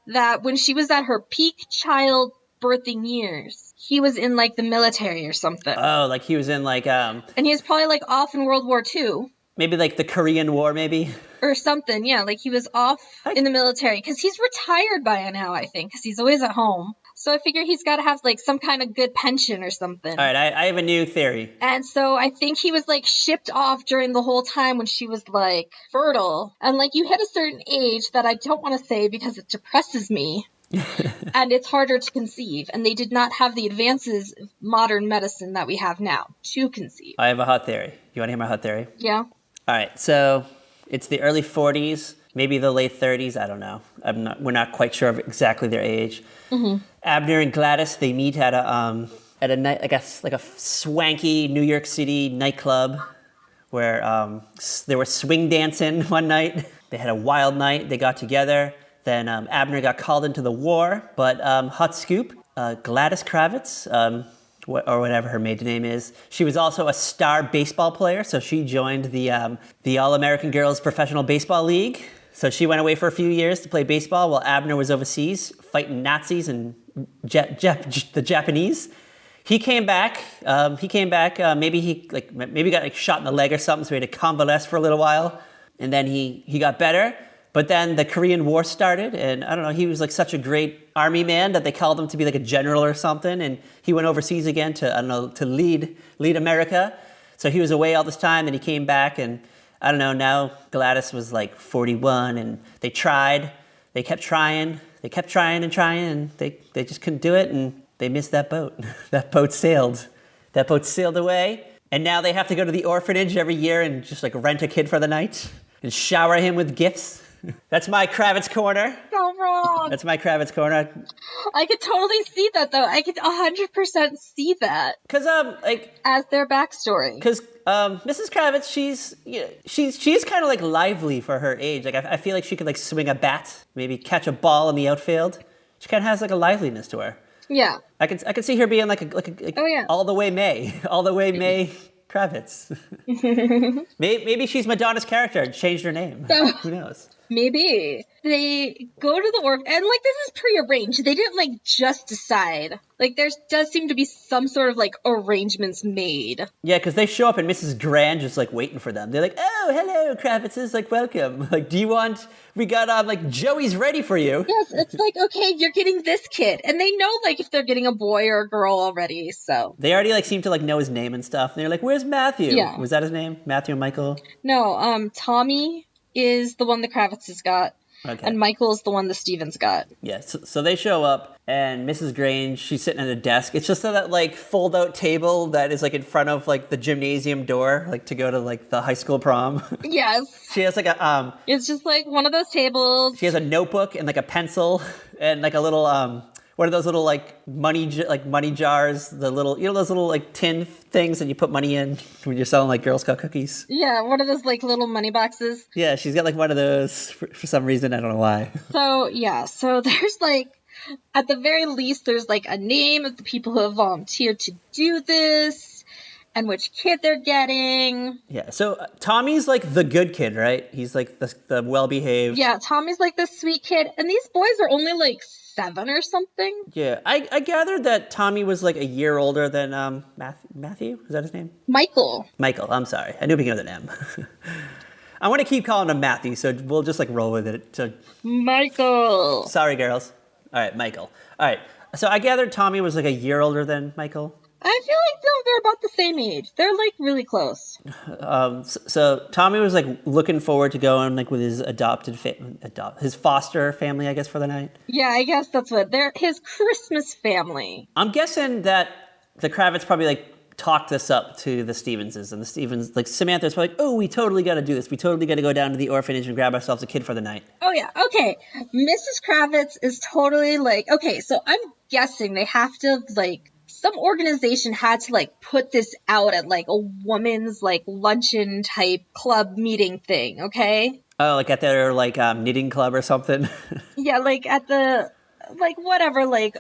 that when she was at her peak child birthing years, he was in like the military or something. Oh, like he was in like and he was probably like off in World War II. Maybe like the Korean War, maybe? Or something, yeah. Like he was off in the military. Because he's retired by now, I think. Because he's always at home. So I figure he's got to have like some kind of good pension or something. All right, I have a new theory. And so I think he was like shipped off during the whole time when she was like fertile. And like you hit a certain age that I don't want to say because it depresses me. And it's harder to conceive. And they did not have the advances of modern medicine that we have now to conceive. I have a hot theory. You want to hear my hot theory? Yeah. All right, so it's the early 40s, maybe the late 30s. I don't know. We're not quite sure of exactly their age. Mm-hmm. Abner and Gladys, they meet at a night, I guess, like a swanky New York City nightclub where they were swing dancing one night. They had a wild night. They got together. Then Abner got called into the war. But hot scoop, Gladys Kravitz, or whatever her maiden name is. She was also a star baseball player, so she joined the All-American Girls Professional Baseball League. So she went away for a few years to play baseball while Abner was overseas fighting Nazis and the Japanese. He came back. Maybe he got like shot in the leg or something, so he had to convalesce for a little while, and then he got better. But then the Korean War started, and I don't know, he was like such a great army man that they called him to be like a general or something, and he went overseas again to lead America. So he was away all this time, and he came back, and I don't know, now Gladys was like 41, and they kept trying, and they just couldn't do it, and they missed that boat. That boat sailed away, and now they have to go to the orphanage every year and just like rent a kid for the night and shower him with gifts. That's my Kravitz corner. So wrong. That's my Kravitz corner. I could totally see that, though. I could 100% see that. Cause as their backstory. Cause Mrs. Kravitz, she's kind of like lively for her age. Like I feel like she could like swing a bat, maybe catch a ball in the outfield. She kind of has like a liveliness to her. Yeah. I could see her being like oh yeah, all the way May Kravitz. Maybe she's Madonna's character and changed her name. Who knows? Maybe. They go to the orphanage, and like this is prearranged. They didn't like just decide. Like there does seem to be some sort of like arrangements made. Yeah, because they show up and Mrs. Grand just like waiting for them. They're like, "Oh, hello, Kravitzes, like welcome. Like, we got like Joey's ready for you." Yes, it's like, okay, you're getting this kid, and they know like if they're getting a boy or a girl already. So they already like seem to like know his name and stuff. And they're like, "Where's Matthew?" Yeah. Was that his name? Matthew and Michael? No, Tommy is the one the Kravitzes got. Okay. And Michael's the one the Stevens got. Yeah, so they show up, and Mrs. Grange, she's sitting at a desk. It's just that like fold-out table that is like in front of like the gymnasium door, like to go to like the high school prom. Yes. She has like a It's just like one of those tables. She has a notebook and like a pencil and like a little one of those little like money jars, the little, you know, those little like tin things that you put money in when you're selling like Girl Scout cookies. Yeah, one of those like little money boxes. Yeah, she's got like one of those for some reason. I don't know why. So yeah, so there's like, at the very least, there's like a name of the people who have volunteered to do this. and which kid they're getting. Yeah, so Tommy's like the good kid, right? He's like the well-behaved. Yeah, Tommy's like the sweet kid, and these boys are only like 7 or something. Yeah, I gathered that Tommy was like a year older than Matthew? Is that his name? Michael. Michael, I'm sorry. I knew it began with an M. I want to keep calling him Matthew, so we'll just like roll with it. So, Michael. sorry, girls. All right, Michael. All right, so I gathered Tommy was like a year older than Michael. I feel like they're about the same age. They're like really close. So Tommy was like looking forward to going like with his his foster family, I guess, for the night. Yeah, I guess that's what they're his Christmas family. I'm guessing that the Kravitz probably like talked this up to the Stevenses, and the Stevens, like Samantha's probably like, oh, we totally got to do this. We totally got to go down to the orphanage and grab ourselves a kid for the night. Oh yeah, okay. Mrs. Kravitz is totally like, okay, so I'm guessing they have to like, some organization had to like put this out at like a woman's like luncheon type club meeting thing, okay? Oh, like at their like knitting club or something. Yeah, like at the like whatever like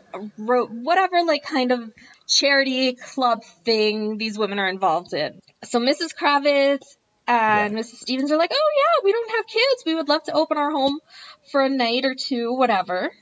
kind of charity club thing these women are involved in. So Mrs. Kravitz and Mrs. Stevens are like, oh yeah, we don't have kids. We would love to open our home for a night or two, whatever.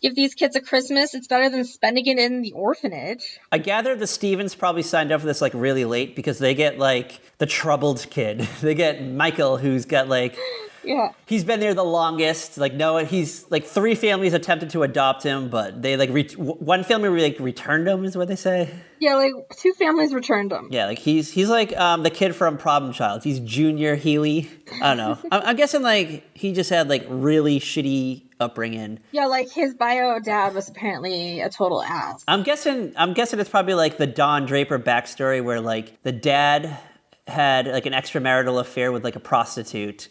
Give these kids a Christmas. It's better than spending it in the orphanage. I gather the Stevens probably signed up for this like really late because they get like the troubled kid. They get Michael, who's got like, yeah, he's been there the longest. Like no, he's like 3 families attempted to adopt him, but they like one family like returned him, is what they say. Yeah, like 2 families returned him. Yeah, like he's like the kid from Problem Child. He's Junior Healy. I don't know. I'm guessing like he just had like really shitty upbringing. Yeah, like his bio dad was apparently a total ass. I'm guessing it's probably like the Don Draper backstory where like the dad had like an extramarital affair with like a prostitute,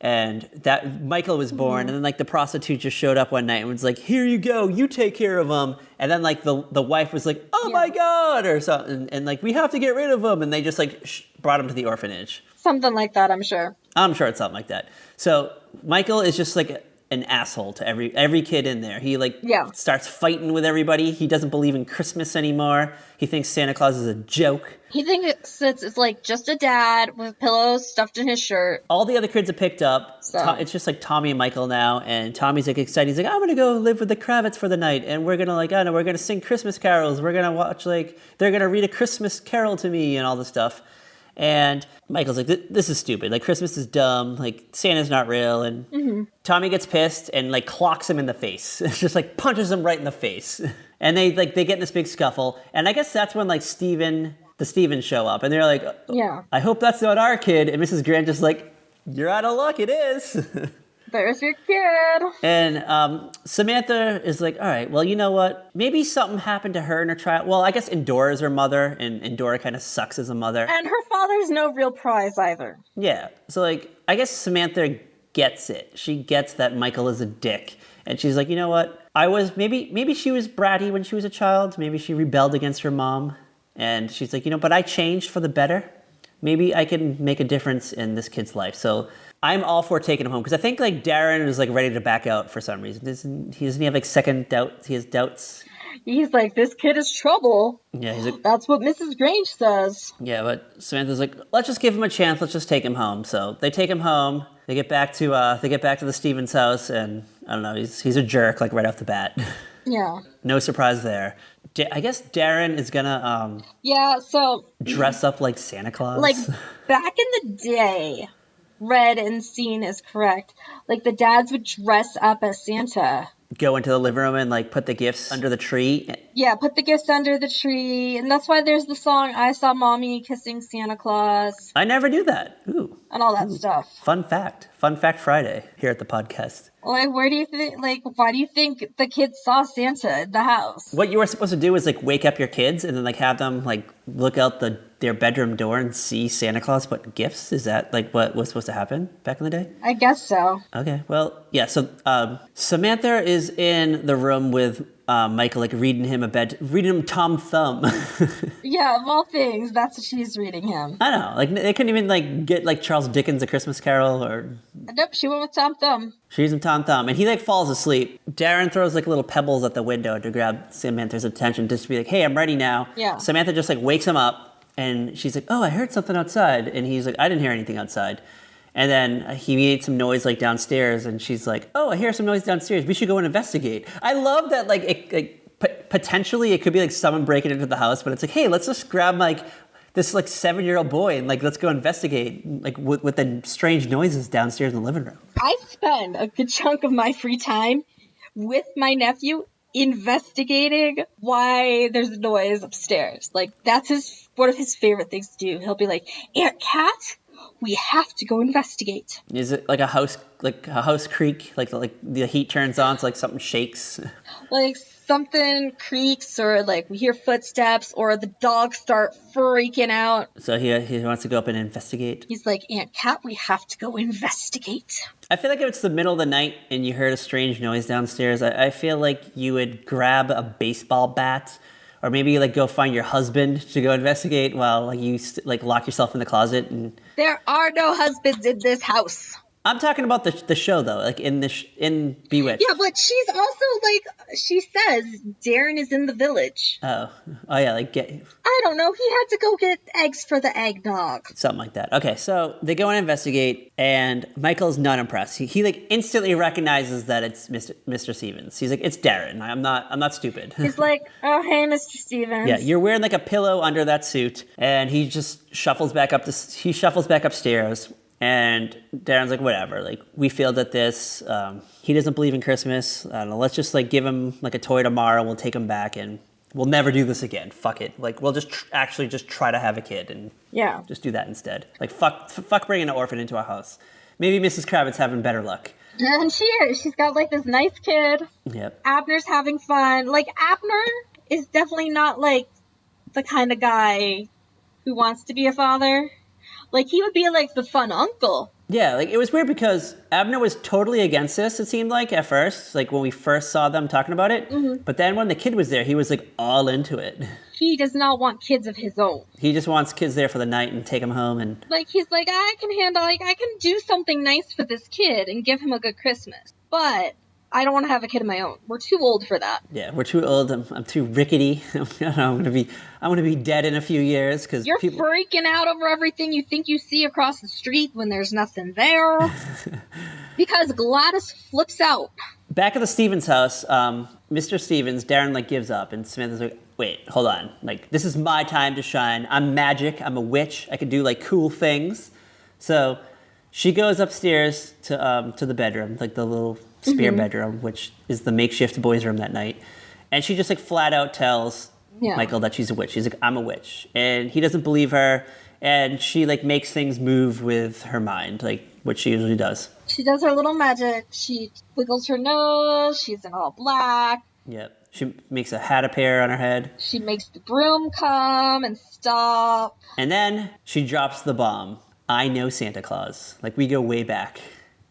and that Michael was born, and then like the prostitute just showed up one night and was like, here you go, you take care of him. And then like the wife was like, oh my God, or something, and like we have to get rid of him, and they just like brought him to the orphanage. Something like that, I'm sure. I'm sure it's something like that. So Michael is just like an asshole to every kid in there. He like starts fighting with everybody. He doesn't believe in Christmas anymore. He thinks Santa Claus is a joke. He thinks it's like just a dad with pillows stuffed in his shirt. All the other kids are picked up. So. It's just like Tommy and Michael now, and Tommy's like excited. He's like, I'm gonna go live with the Kravitz for the night, and we're gonna like, I don't know, we're gonna sing Christmas carols. We're gonna watch like, they're gonna read a Christmas carol to me and all this stuff. And Michael's like, this is stupid. Like, Christmas is dumb. Like, Santa's not real. And Tommy gets pissed and, like, clocks him in the face. Just, like, punches him right in the face. And they get in this big scuffle. And I guess that's when, like, the Stevens show up. And they're like, I hope that's not our kid. And Mrs. Grant just like, you're out of luck. It is. There's your kid. And Samantha is like, all right, well, you know what? Maybe something happened to her in her child. Well, I guess Endora is her mother, and Endora kind of sucks as a mother. And her father's no real prize either. Yeah. So, like, I guess Samantha gets it. She gets that Michael is a dick. And she's like, you know what? Maybe she was bratty when she was a child. Maybe she rebelled against her mom. And she's like, but I changed for the better. Maybe I can make a difference in this kid's life. So I'm all for taking him home, because I think like Darren is like ready to back out for some reason. Doesn't he have like second doubts? He has doubts. He's like, this kid is trouble. Yeah, he's like, that's what Mrs. Grange says. Yeah, but Samantha's like, let's just give him a chance. Let's just take him home. So they take him home. They get back to the Stevens house, and I don't know. He's a jerk like right off the bat. Yeah. No surprise there. I guess Darren is gonna dress up like Santa Claus. Like back in the day, read and seen is correct. Like the dads would dress up as Santa. Go into the living room and like put the gifts under the tree. Yeah, put the gifts under the tree. And that's why there's the song, I Saw Mommy Kissing Santa Claus. I never knew that. Ooh. And all that stuff. Fun fact. Fun fact Friday here at the podcast. Like, where do you think, like, why do you think the kids saw Santa in the house? What you were supposed to do is like wake up your kids and then like have them like look out their bedroom door and see Santa Claus put gifts? Is that like what was supposed to happen back in the day? I guess so. Okay, well, yeah, so Samantha is in the room with Michael, like reading him Tom Thumb. Yeah, of all things, that's what she's reading him. I know, like they couldn't even like get like Charles Dickens' A Christmas Carol or... Nope, she went with Tom Thumb. She's in Tom Thumb, and he like falls asleep. Darren throws like little pebbles at the window to grab Samantha's attention, just to be like, hey, I'm ready now. Yeah. Samantha just like wakes him up, And she's like, oh, I heard something outside. And he's like, I didn't hear anything outside. And then he made some noise like downstairs, and she's like, oh, I hear some noise downstairs. We should go and investigate. I love that, potentially it could be like someone breaking into the house, but it's like, hey, let's just grab like this like 7-year-old boy and like let's go investigate like with the strange noises downstairs in the living room. I spend a good chunk of my free time with my nephew investigating why there's noise upstairs. Like, that's one of his favorite things to do. He'll be like, Aunt Cat, we have to go investigate. Is it like a house creak? Like the heat turns on, so like something shakes? Like something creaks, or like we hear footsteps, or the dogs start freaking out. So he wants to go up and investigate? He's like, Aunt Cat, we have to go investigate. I feel like if it's the middle of the night and you heard a strange noise downstairs, I feel like you would grab a baseball bat, or maybe like go find your husband to go investigate while like you lock yourself in the closet. And there are no husbands in this house. I'm talking about the show though, like in Bewitched. Yeah, but she's also like, she says Darren is in the village. Oh yeah, like I don't know. He had to go get eggs for the eggnog. Something like that. Okay, so they go and investigate, and Michael's not impressed. He like instantly recognizes that it's Mr. Stevens. He's like, it's Darren. I'm not stupid. He's like, oh hey, Mr. Stevens. Yeah, you're wearing like a pillow under that suit, and he just shuffles back upstairs. And Darren's like, whatever, like, we failed at this. He doesn't believe in Christmas. I don't know, let's just, like, give him, like, a toy tomorrow. We'll take him back, and we'll never do this again. Fuck it. Like, we'll just actually try to have a kid, and just do that instead. Like, fuck bringing an orphan into our house. Maybe Mrs. Kravitz having better luck. And she is. She's got, like, this nice kid. Yep. Abner's having fun. Like, Abner is definitely not, like, the kind of guy who wants to be a father. Like, he would be, like, the fun uncle. Yeah, like, it was weird because Abner was totally against this, it seemed like, at first. Like, when we first saw them talking about it. Mm-hmm. But then when the kid was there, he was, like, all into it. He does not want kids of his own. He just wants kids there for the night and take them home and... Like, he's like, I can do something nice for this kid and give him a good Christmas. But I don't want to have a kid of my own. We're too old for that. Yeah, we're too old. I'm too rickety. I'm gonna be dead in a few years because you're freaking out over everything you think you see across the street when there's nothing there. Because Gladys flips out. Back at the Stevens house, Mr. Stevens, Darren like gives up, and Samantha's like, "Wait, hold on. Like, this is my time to shine. I'm magic. I'm a witch. I can do like cool things." So she goes upstairs to the bedroom, like the little spare bedroom, which is the makeshift boys' room that night. And she just like flat out tells Michael that she's a witch. She's like, I'm a witch. And he doesn't believe her. And she like makes things move with her mind, like what she usually does. She does her little magic. She wiggles her nose. She's in all black. Yep. She makes a hat appear on her head. She makes the broom come and stop. And then she drops the bomb. I know Santa Claus. Like, we go way back.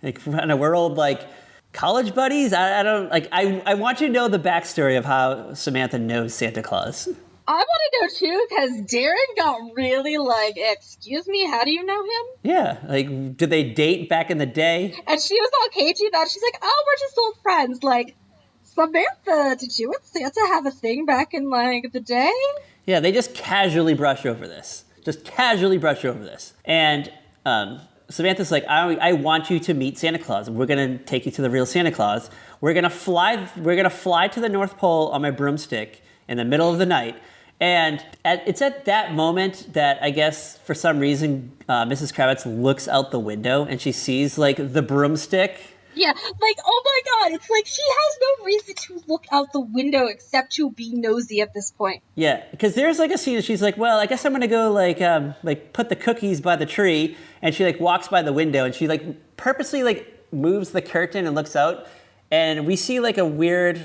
Like, we're old, like, college buddies? I don't, like, I want you to know the backstory of how Samantha knows Santa Claus. I want to know, too, because Darren got really, like, excuse me, how do you know him? Yeah, like, did they date back in the day? And she was all cagey about it. She's like, oh, we're just old friends. Like, Samantha, did you and Santa have a thing back in, like, the day? Yeah, they just casually brush over this. And Samantha's like, I want you to meet Santa Claus. We're going to take you to the real Santa Claus. We're going to fly to the North Pole on my broomstick in the middle of the night. And it's at that moment that I guess for some reason Mrs. Kravitz looks out the window and she sees like the broomstick. Yeah, like, oh my god, it's like she has no reason to look out the window except to be nosy at this point. Yeah, because there's like a scene that she's like, well, I guess I'm gonna go like put the cookies by the tree, and she like walks by the window and she like purposely like moves the curtain and looks out, and we see like a weird,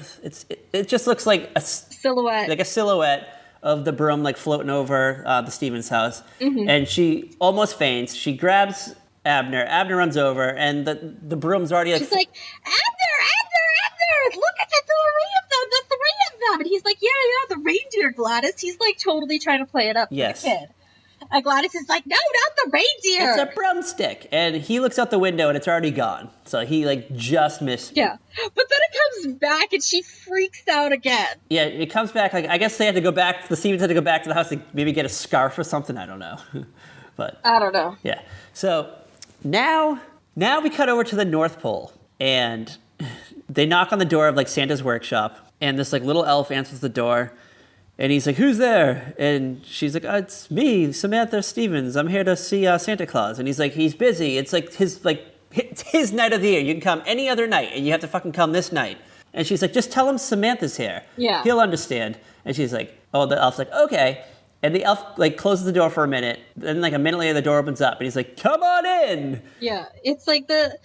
it just looks like a silhouette of the broom like floating over the Stevens house, and she almost faints. She grabs Abner runs over, and the broom's already like... She's like, Abner, look at the three of them! And he's like, yeah, the reindeer, Gladys. He's like totally trying to play it up for the kid. And Gladys is like, no, not the reindeer. It's a broomstick. And he looks out the window and it's already gone. So he like just missed. Yeah. But then it comes back and she freaks out again. Yeah, it comes back. Like I guess they had to go back. The Stevens had to go back to the house to maybe get a scarf or something. I don't know. But I don't know. Yeah. So now we cut over to the North Pole and they knock on the door of like Santa's workshop and this like little elf answers the door. And he's like, who's there? And she's like, it's me, Samantha Stevens. I'm here to see Santa Claus. And he's like, he's busy. It's like it's his night of the year. You can come any other night, and you have to fucking come this night. And she's like, just tell him Samantha's here. Yeah. He'll understand. And she's like, oh, the elf's like, okay. And the elf like closes the door for a minute. Then like a minute later, the door opens up, and he's like, come on in. Yeah, it's like the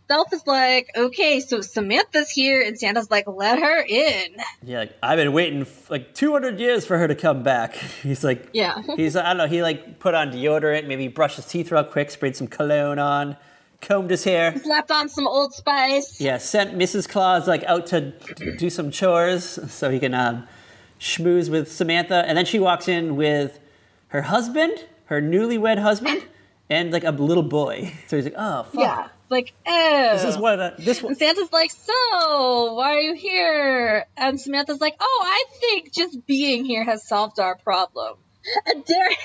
elf is like, okay, so Samantha's here, and Santa's like, let her in. Yeah, like, I've been waiting like 200 years for her to come back. He's like, yeah. I don't know, he like put on deodorant, maybe brushed his teeth real quick, sprayed some cologne on, combed his hair. Slapped on some Old Spice. Yeah, sent Mrs. Claus like out to do some chores so he can schmooze with Samantha. And then she walks in with her husband, her newlywed husband, and like a little boy. So he's like, oh, fuck. Yeah. Like, oh. This is what And Santa's like, so, why are you here? And Samantha's like, oh, I think just being here has solved our problem. And Derek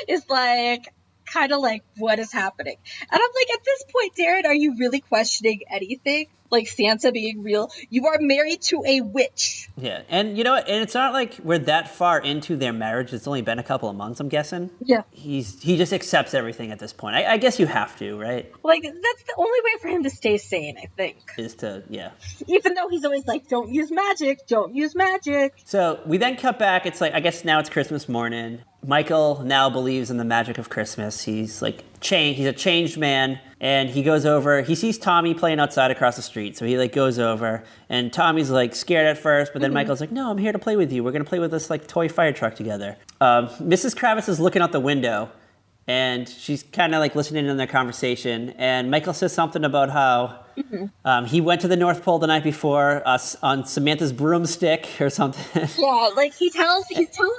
is like, kind of like, what is happening? And I'm like, at this point, Darren, are you really questioning anything? Like Santa being real? You are married to a witch. Yeah, and you know what? And it's not like we're that far into their marriage. It's only been a couple of months, I'm guessing. Yeah. He just accepts everything at this point. I guess you have to, right? Like, that's the only way for him to stay sane, I think. Is to, yeah. Even though he's always like, don't use magic, don't use magic. So we then cut back. It's like, I guess now it's Christmas morning. Michael now believes in the magic of Christmas. He's like changed. He's a changed man. And he goes over, he sees Tommy playing outside across the street. So he like goes over and Tommy's like scared at first, but then Michael's like, no, I'm here to play with you. We're going to play with this like toy fire truck together. Mrs. Kravitz is looking out the window and she's kind of like listening in their conversation. And Michael says something about how he went to the North Pole the night before on Samantha's broomstick or something. Yeah, like he's telling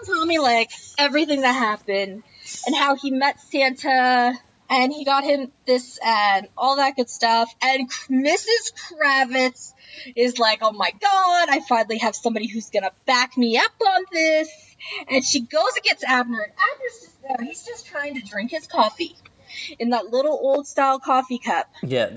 Tommy like everything that happened and how he met Santa and he got him this and all that good stuff. And Mrs. Kravitz is like, oh my god, I finally have somebody who's gonna back me up on this. And she goes and gets Abner, and Abner's just there. He's just trying to drink his coffee in that little old style coffee cup. Yeah.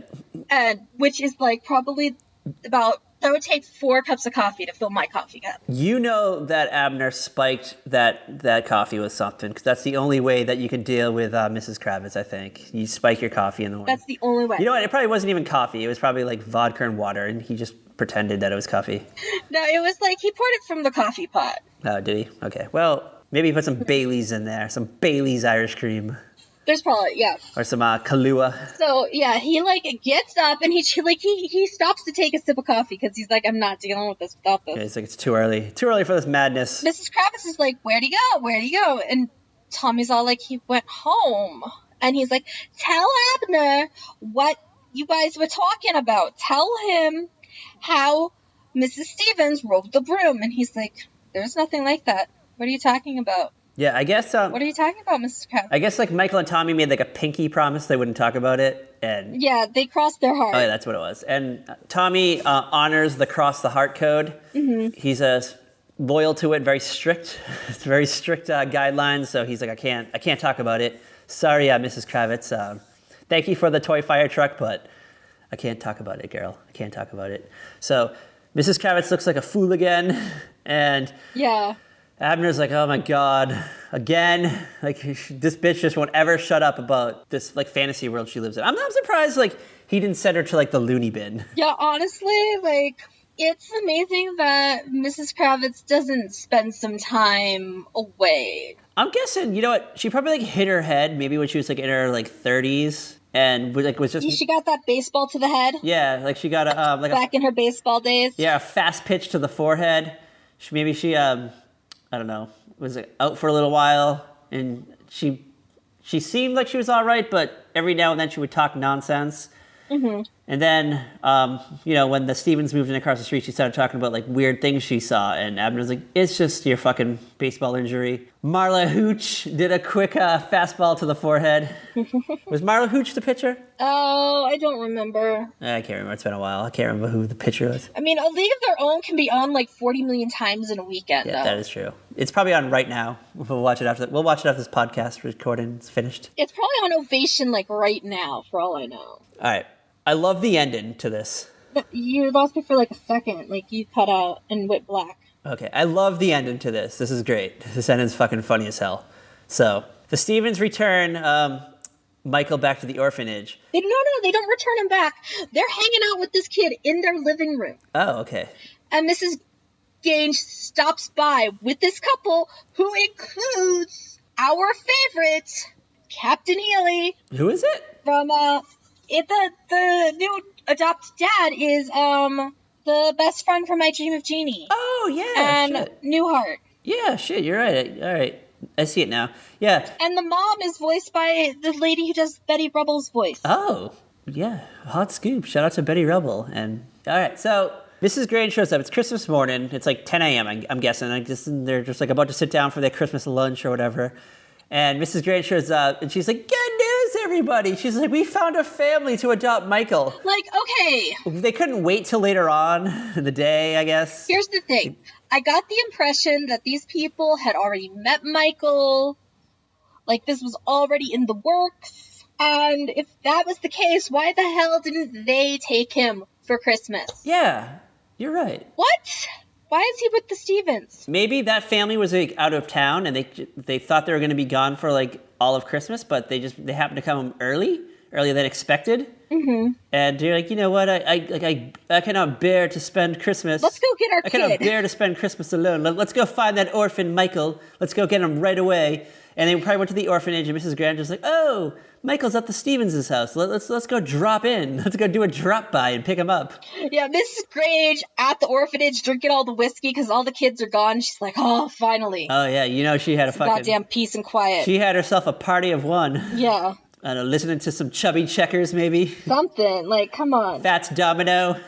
And which is like probably about, that would take 4 cups of coffee to fill my coffee cup. You know that Abner spiked that coffee with something, because that's the only way that you can deal with Mrs. Kravitz, I think. You spike your coffee in the morning. That's the only way. You know what? It probably wasn't even coffee. It was probably like vodka and water, and he just pretended that it was coffee. No, it was like he poured it from the coffee pot. Oh, did he? Okay. Well, maybe he put some Baileys in there, some Baileys Irish cream. There's probably, yeah. Or some Kahlua. So, yeah, he, like, gets up and he stops to take a sip of coffee because he's like, I'm not dealing with this without this. Yeah, he's like, it's too early. Too early for this madness. Mrs. Kravitz is like, where'd he go? Where'd he go? And Tommy's all like, he went home. And he's like, tell Abner what you guys were talking about. Tell him how Mrs. Stevens rode the broom. And he's like, there's nothing like that. What are you talking about? Yeah, I guess... what are you talking about, Mrs. Kravitz? I guess, like, Michael and Tommy made, like, a pinky promise they wouldn't talk about it, and... Yeah, they crossed their heart. Oh, yeah, that's what it was. And Tommy honors the cross the heart code. Mm-hmm. He's loyal to it, very strict. It's very strict guidelines, so he's like, I can't talk about it. Sorry, Mrs. Kravitz. Thank you for the toy fire truck, but I can't talk about it, girl. I can't talk about it. So, Mrs. Kravitz looks like a fool again, and... Yeah. Abner's like, oh my god, again? Like, this bitch just won't ever shut up about this, like, fantasy world she lives in. I'm surprised, like, he didn't send her to, like, the loony bin. Yeah, honestly, like, it's amazing that Mrs. Kravitz doesn't spend some time away. I'm guessing, you know what, she probably, like, hit her head, maybe when she was, like, in her, like, 30s, and, like, was just... She got that baseball to the head? Yeah, like, she got a, like... Back in her baseball days? Yeah, a fast pitch to the forehead. Maybe I don't know, was out for a little while, and she seemed like she was all right, but every now and then she would talk nonsense. Mm-hmm. And then, when the Stevens moved in across the street, she started talking about, like, weird things she saw. And Abner was like, it's just your fucking baseball injury. Marla Hooch did a quick fastball to the forehead. Was Marla Hooch the pitcher? Oh, I don't remember. I can't remember. It's been a while. I can't remember who the pitcher was. I mean, A League of Their Own can be on, like, 40 million times in a weekend, Yeah, though. that is true. It's probably on right now. We'll watch it after this podcast recording is finished. It's probably on Ovation, like, right now, for all I know. All right. I love the ending to this. You lost me for, like, a second. Like, you cut out and went black. Okay. I love the ending to this. This is great. This ending's fucking funny as hell. So, the Stevens return Michael back to the orphanage. No, they don't return him back. They're hanging out with this kid in their living room. Oh, okay. And Mrs. Gange stops by with this couple, who includes our favorite, Captain Ely. Who is it? From, the new adopted dad is, the best friend from My Dream of Jeannie. Oh, yeah, and shit. Newhart. Yeah, shit, you're right. All right. I see it now. Yeah. And the mom is voiced by the lady who does Betty Rubble's voice. Oh, yeah. Hot scoop. Shout out to Betty Rubble. And all right, so Mrs. Grange shows up. It's Christmas morning. It's like 10 a.m., I'm guessing. They're just like about to sit down for their Christmas lunch or whatever. And Mrs. Grange shows up, and she's like, good news, everybody. She's like, we found a family to adopt Michael. Like, okay. They couldn't wait till later on in the day, I guess. Here's the thing. I got the impression that these people had already met Michael. Like, this was already in the works. And if that was the case, why the hell didn't they take him for Christmas? Yeah, you're right. What? Why is he with the Stevens? Maybe that family was like out of town and they thought they were going to be gone for like all of Christmas, but they happened to come earlier than expected. Mm-hmm. And you're like, you know what? I cannot bear to spend Christmas. Let's go get our I kid. cannot bear to spend Christmas alone. Let's go find that orphan Michael. Let's go get him right away. And they probably went to the orphanage, and Mrs. Grant was like, oh, Michael's at the Stevens' house. Let's go drop in. Let's go do a drop by and pick him up. Yeah, Mrs. Grange at the orphanage drinking all the whiskey because all the kids are gone. She's like, oh, finally. Oh, yeah. You know, she had a fucking... goddamn peace and quiet. She had herself a party of one. Yeah. I don't know, listening to some Chubby Checkers, maybe. Something. Like, come on. Fats Domino.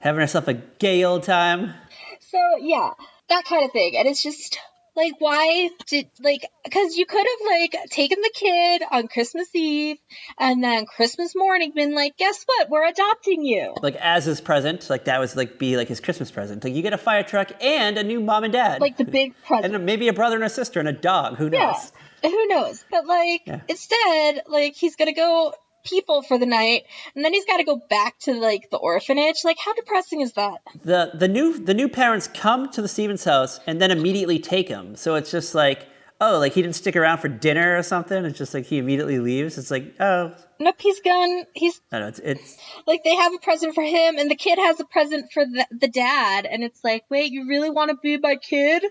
Having herself a gay old time. So, yeah, that kind of thing. And it's just... like, why did, like, because you could have, like, taken the kid on Christmas Eve and then Christmas morning been like, guess what? We're adopting you. Like, as his present, like, that was, like, be, like, his Christmas present. Like, you get a fire truck and a new mom and dad. Like, the big present. And maybe a brother and a sister and a dog. Who knows? Yeah, who knows? But, like, instead, like, he's gonna go people for the night, and then he's got to go back to like the orphanage. Like, how depressing is that? The new parents come to the Stevens house and then immediately take him. So it's just like, oh, like he didn't stick around for dinner or something. It's just like he immediately leaves. It's like, oh, nope, he's gone. I don't know. It's like they have a present for him, and the kid has a present for the dad, and it's like, wait, you really want to be my kid?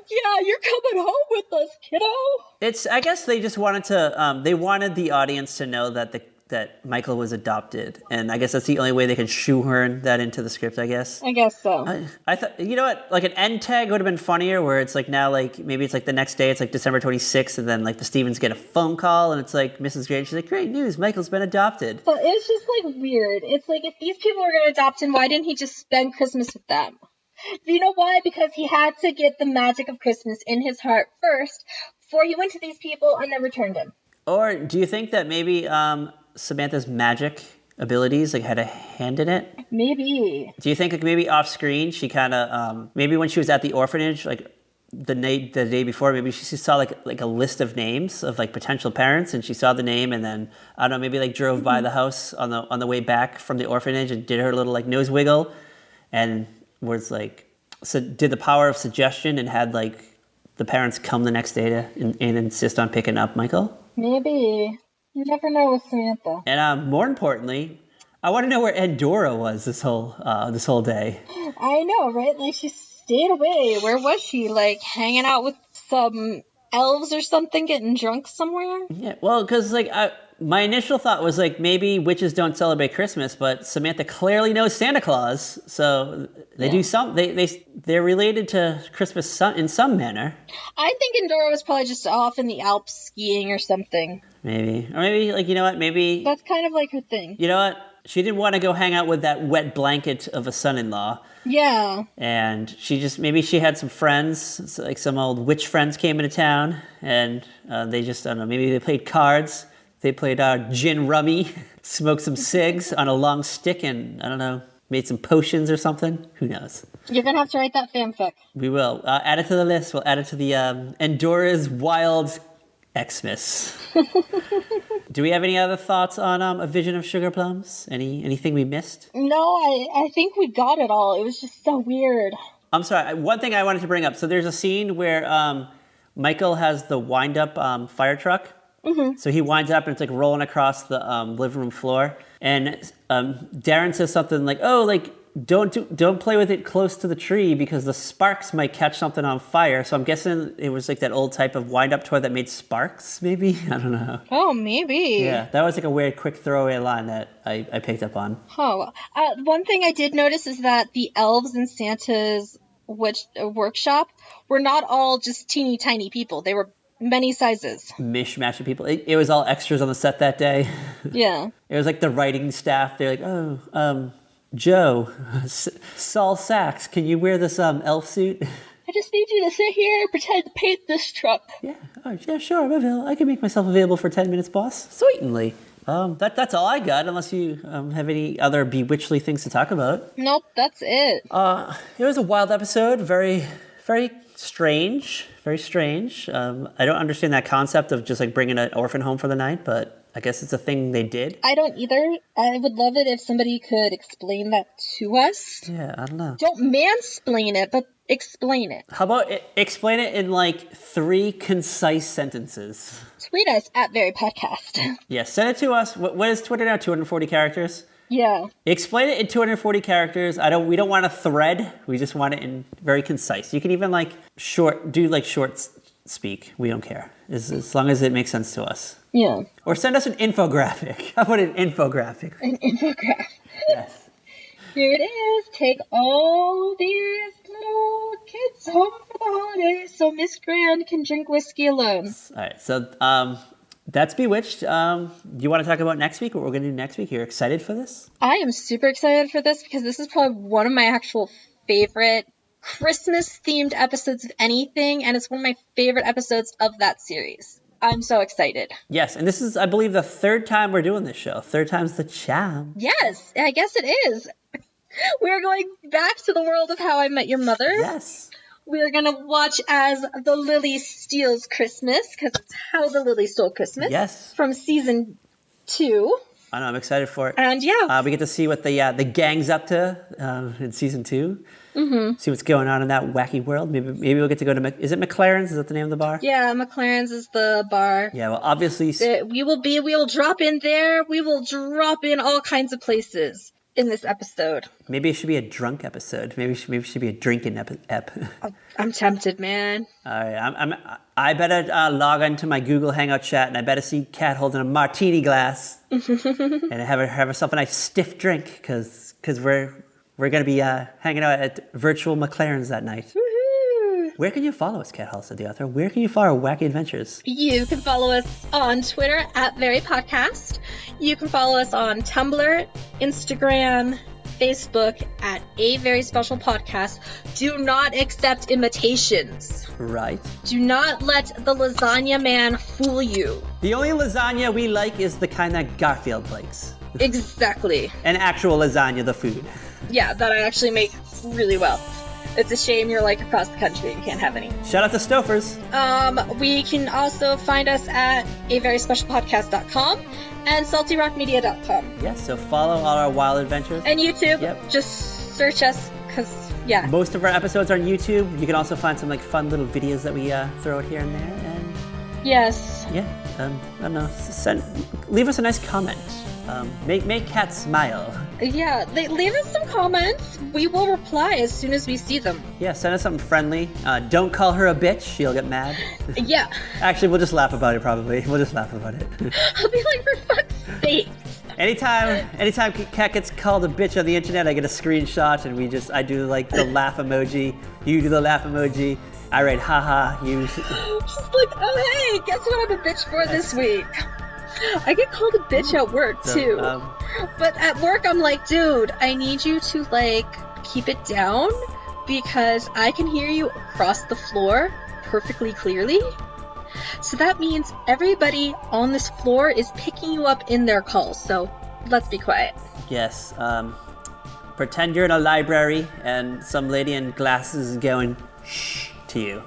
Yeah, you're coming home with us, kiddo. I guess they just wanted to. They wanted the audience to know that Michael was adopted, and I guess that's the only way they could shoehorn that into the script. I guess. I guess so. I thought, you know what, like an end tag would have been funnier, where it's like now, like maybe it's like the next day, it's like December 26th, and then like the Stevens get a phone call, and it's like Mrs. Grange, she's like, "Great news, Michael's been adopted." So it's just like weird. It's like if these people were going to adopt him, why didn't he just spend Christmas with them? Do you know why? Because he had to get the magic of Christmas in his heart first before he went to these people and then returned him. Or do you think that maybe Samantha's magic abilities like had a hand in it? Maybe. Do you think like maybe off screen she kind of maybe when she was at the orphanage, like the day before, maybe she saw like a list of names of like potential parents, and she saw the name, and then I don't know, maybe like drove by the house on the way back from the orphanage and did her little like nose wiggle, and was like, so did the power of suggestion and had like the parents come the next day to and insist on picking up Michael? Maybe. You never know with Samantha. And more importantly, I want to know where Endora was this whole day. I know, right? Like she stayed away. Where was she? Like hanging out with some elves or something, getting drunk somewhere? Yeah, well, because like my initial thought was like maybe witches don't celebrate Christmas, but Samantha clearly knows Santa Claus, so they do some. They're related to Christmas in some manner. I think Endora was probably just off in the Alps skiing or something. Maybe. Or maybe, like, you know what? Maybe... That's kind of like her thing. You know what? She didn't want to go hang out with that wet blanket of a son-in-law. Yeah. And maybe she had some friends, like some old witch friends came into town, and they just, I don't know, maybe they played cards. They played gin rummy, smoked some cigs on a long stick, and, I don't know, made some potions or something. Who knows? You're going to have to write that fanfic. We will. Add it to the list. We'll add it to the Endora's Wild Xmas. Do we have any other thoughts on A Vision of Sugar Plums? Anything we missed? No, I think we got it all. It was just so weird. I'm sorry. One thing I wanted to bring up. So there's a scene where Michael has the wind-up fire truck. Mm-hmm. So he winds up and it's like rolling across the living room floor. And Darren says something like, "Oh, like don't play with it close to the tree because the sparks might catch something on fire." So I'm guessing it was like that old type of wind-up toy that made sparks. Maybe, I don't know. Oh, maybe. Yeah, that was like a weird, quick throwaway line that I picked up on. Oh, one thing I did notice is that the elves in Santa's workshop were not all just teeny tiny people. They were many sizes. Mishmash of people. It was all extras on the set that day. Yeah. It was like the writing staff. They're like, "Oh, Joe, Saul Sachs, can you wear this elf suit?" "I just need you to sit here and pretend to paint this truck." Yeah. Oh, yeah, sure. I'm available. I can make myself available for 10 minutes, boss. Certainly. That's all I got, unless you have any other bewitchly things to talk about. Nope, that's it. It was a wild episode. Very, very strange. Very strange. I don't understand that concept of just like bringing an orphan home for the night, but I guess it's a thing they did. I don't either. I would love it if somebody could explain that to us. Yeah, I don't know. Don't mansplain it, but explain it. How about explain it in like 3 concise sentences? Tweet us at Very Podcast. Yeah, send it to us. What is Twitter now? 240 characters? Yeah. Explain it in 240 characters. We don't want a thread. We just want it in very concise. You can even short speak. We don't care. As long as it makes sense to us. Yeah. Or send us an infographic. How about an infographic? An infographic. Yes. Here it is. Take all these little kids home for the holidays so Miss Grand can drink whiskey alone. All right. So that's Bewitched. Do you want to talk about next week? What we're going to do next week? You're excited for this? I am super excited for this because this is probably one of my actual favorite Christmas-themed episodes of anything, and it's one of my favorite episodes of that series. I'm so excited. Yes, and this is, I believe, the 3rd time we're doing this show. 3rd time's the charm. Yes, I guess it is. We're going back to the world of How I Met Your Mother. Yes. We're going to watch as the Lily Steals Christmas, because it's How the Lily Stole Christmas. Yes. From season 2. I know, I'm excited for it. And yeah. We get to see what the gang's up to in season 2. Mm-hmm. See what's going on in that wacky world. Maybe we'll get to go to, is it McLaren's? Is that the name of the bar? Yeah, McLaren's is the bar. Yeah, well, obviously. We will drop in there. We will drop in all kinds of places in this episode. Maybe it should be a drunk episode. Maybe it should be a drinking ep. I'm tempted, man. All right, I better log into my Google Hangout chat, and I better see Kat holding a martini glass, and have herself a nice stiff drink, because we're going to be hanging out at virtual McLaren's that night. Woohoo! Where can you follow us, Kat Halstead, the author? Where can you follow our wacky adventures? You can follow us on Twitter at Very Podcast. You can follow us on Tumblr, Instagram, Facebook at A Very Special Podcast. Do not accept imitations. Right. Do not let the lasagna man fool you. The only lasagna we like is the kind that Garfield likes. Exactly. An actual lasagna, the food. Yeah, that I actually make really well. It's a shame you're across the country and can't have any. Shout out to Stofers. We can also find us at averyspecialpodcast.com and saltyrockmedia.com. Yes, so follow all our wild adventures. And YouTube. Yep. Just search us, because, yeah. Most of our episodes are on YouTube. You can also find some fun little videos that we throw out here and there. And yes. Yeah, I don't know. Leave us a nice comment. Make Kat smile. Yeah, leave us some comments. We will reply as soon as we see them. Yeah, send us something friendly. Don't call her a bitch. She'll get mad. Yeah. Actually, we'll just laugh about it, probably. We'll just laugh about it. I'll be like, for fuck's sake. Anytime Kat gets called a bitch on the internet, I get a screenshot and I do the laugh emoji. You do the laugh emoji. I write haha. You. She's like, oh hey, guess what I'm a bitch for this week? I get called a bitch at work too. But at work I'm like, dude, I need you to like keep it down because I can hear you across the floor perfectly clearly. So that means everybody on this floor is picking you up in their calls. So let's be quiet. Yes. Pretend you're in a library and some lady in glasses is going shh to you.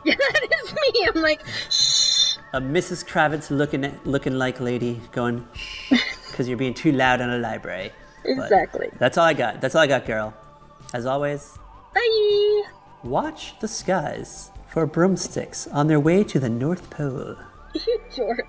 Yeah, that is me. I'm like, shh. A Mrs. Kravitz looking like lady going shh because you're being too loud in a library. Exactly. But that's all I got. That's all I got, girl. As always, bye. Watch the skies for broomsticks on their way to the North Pole. You dork.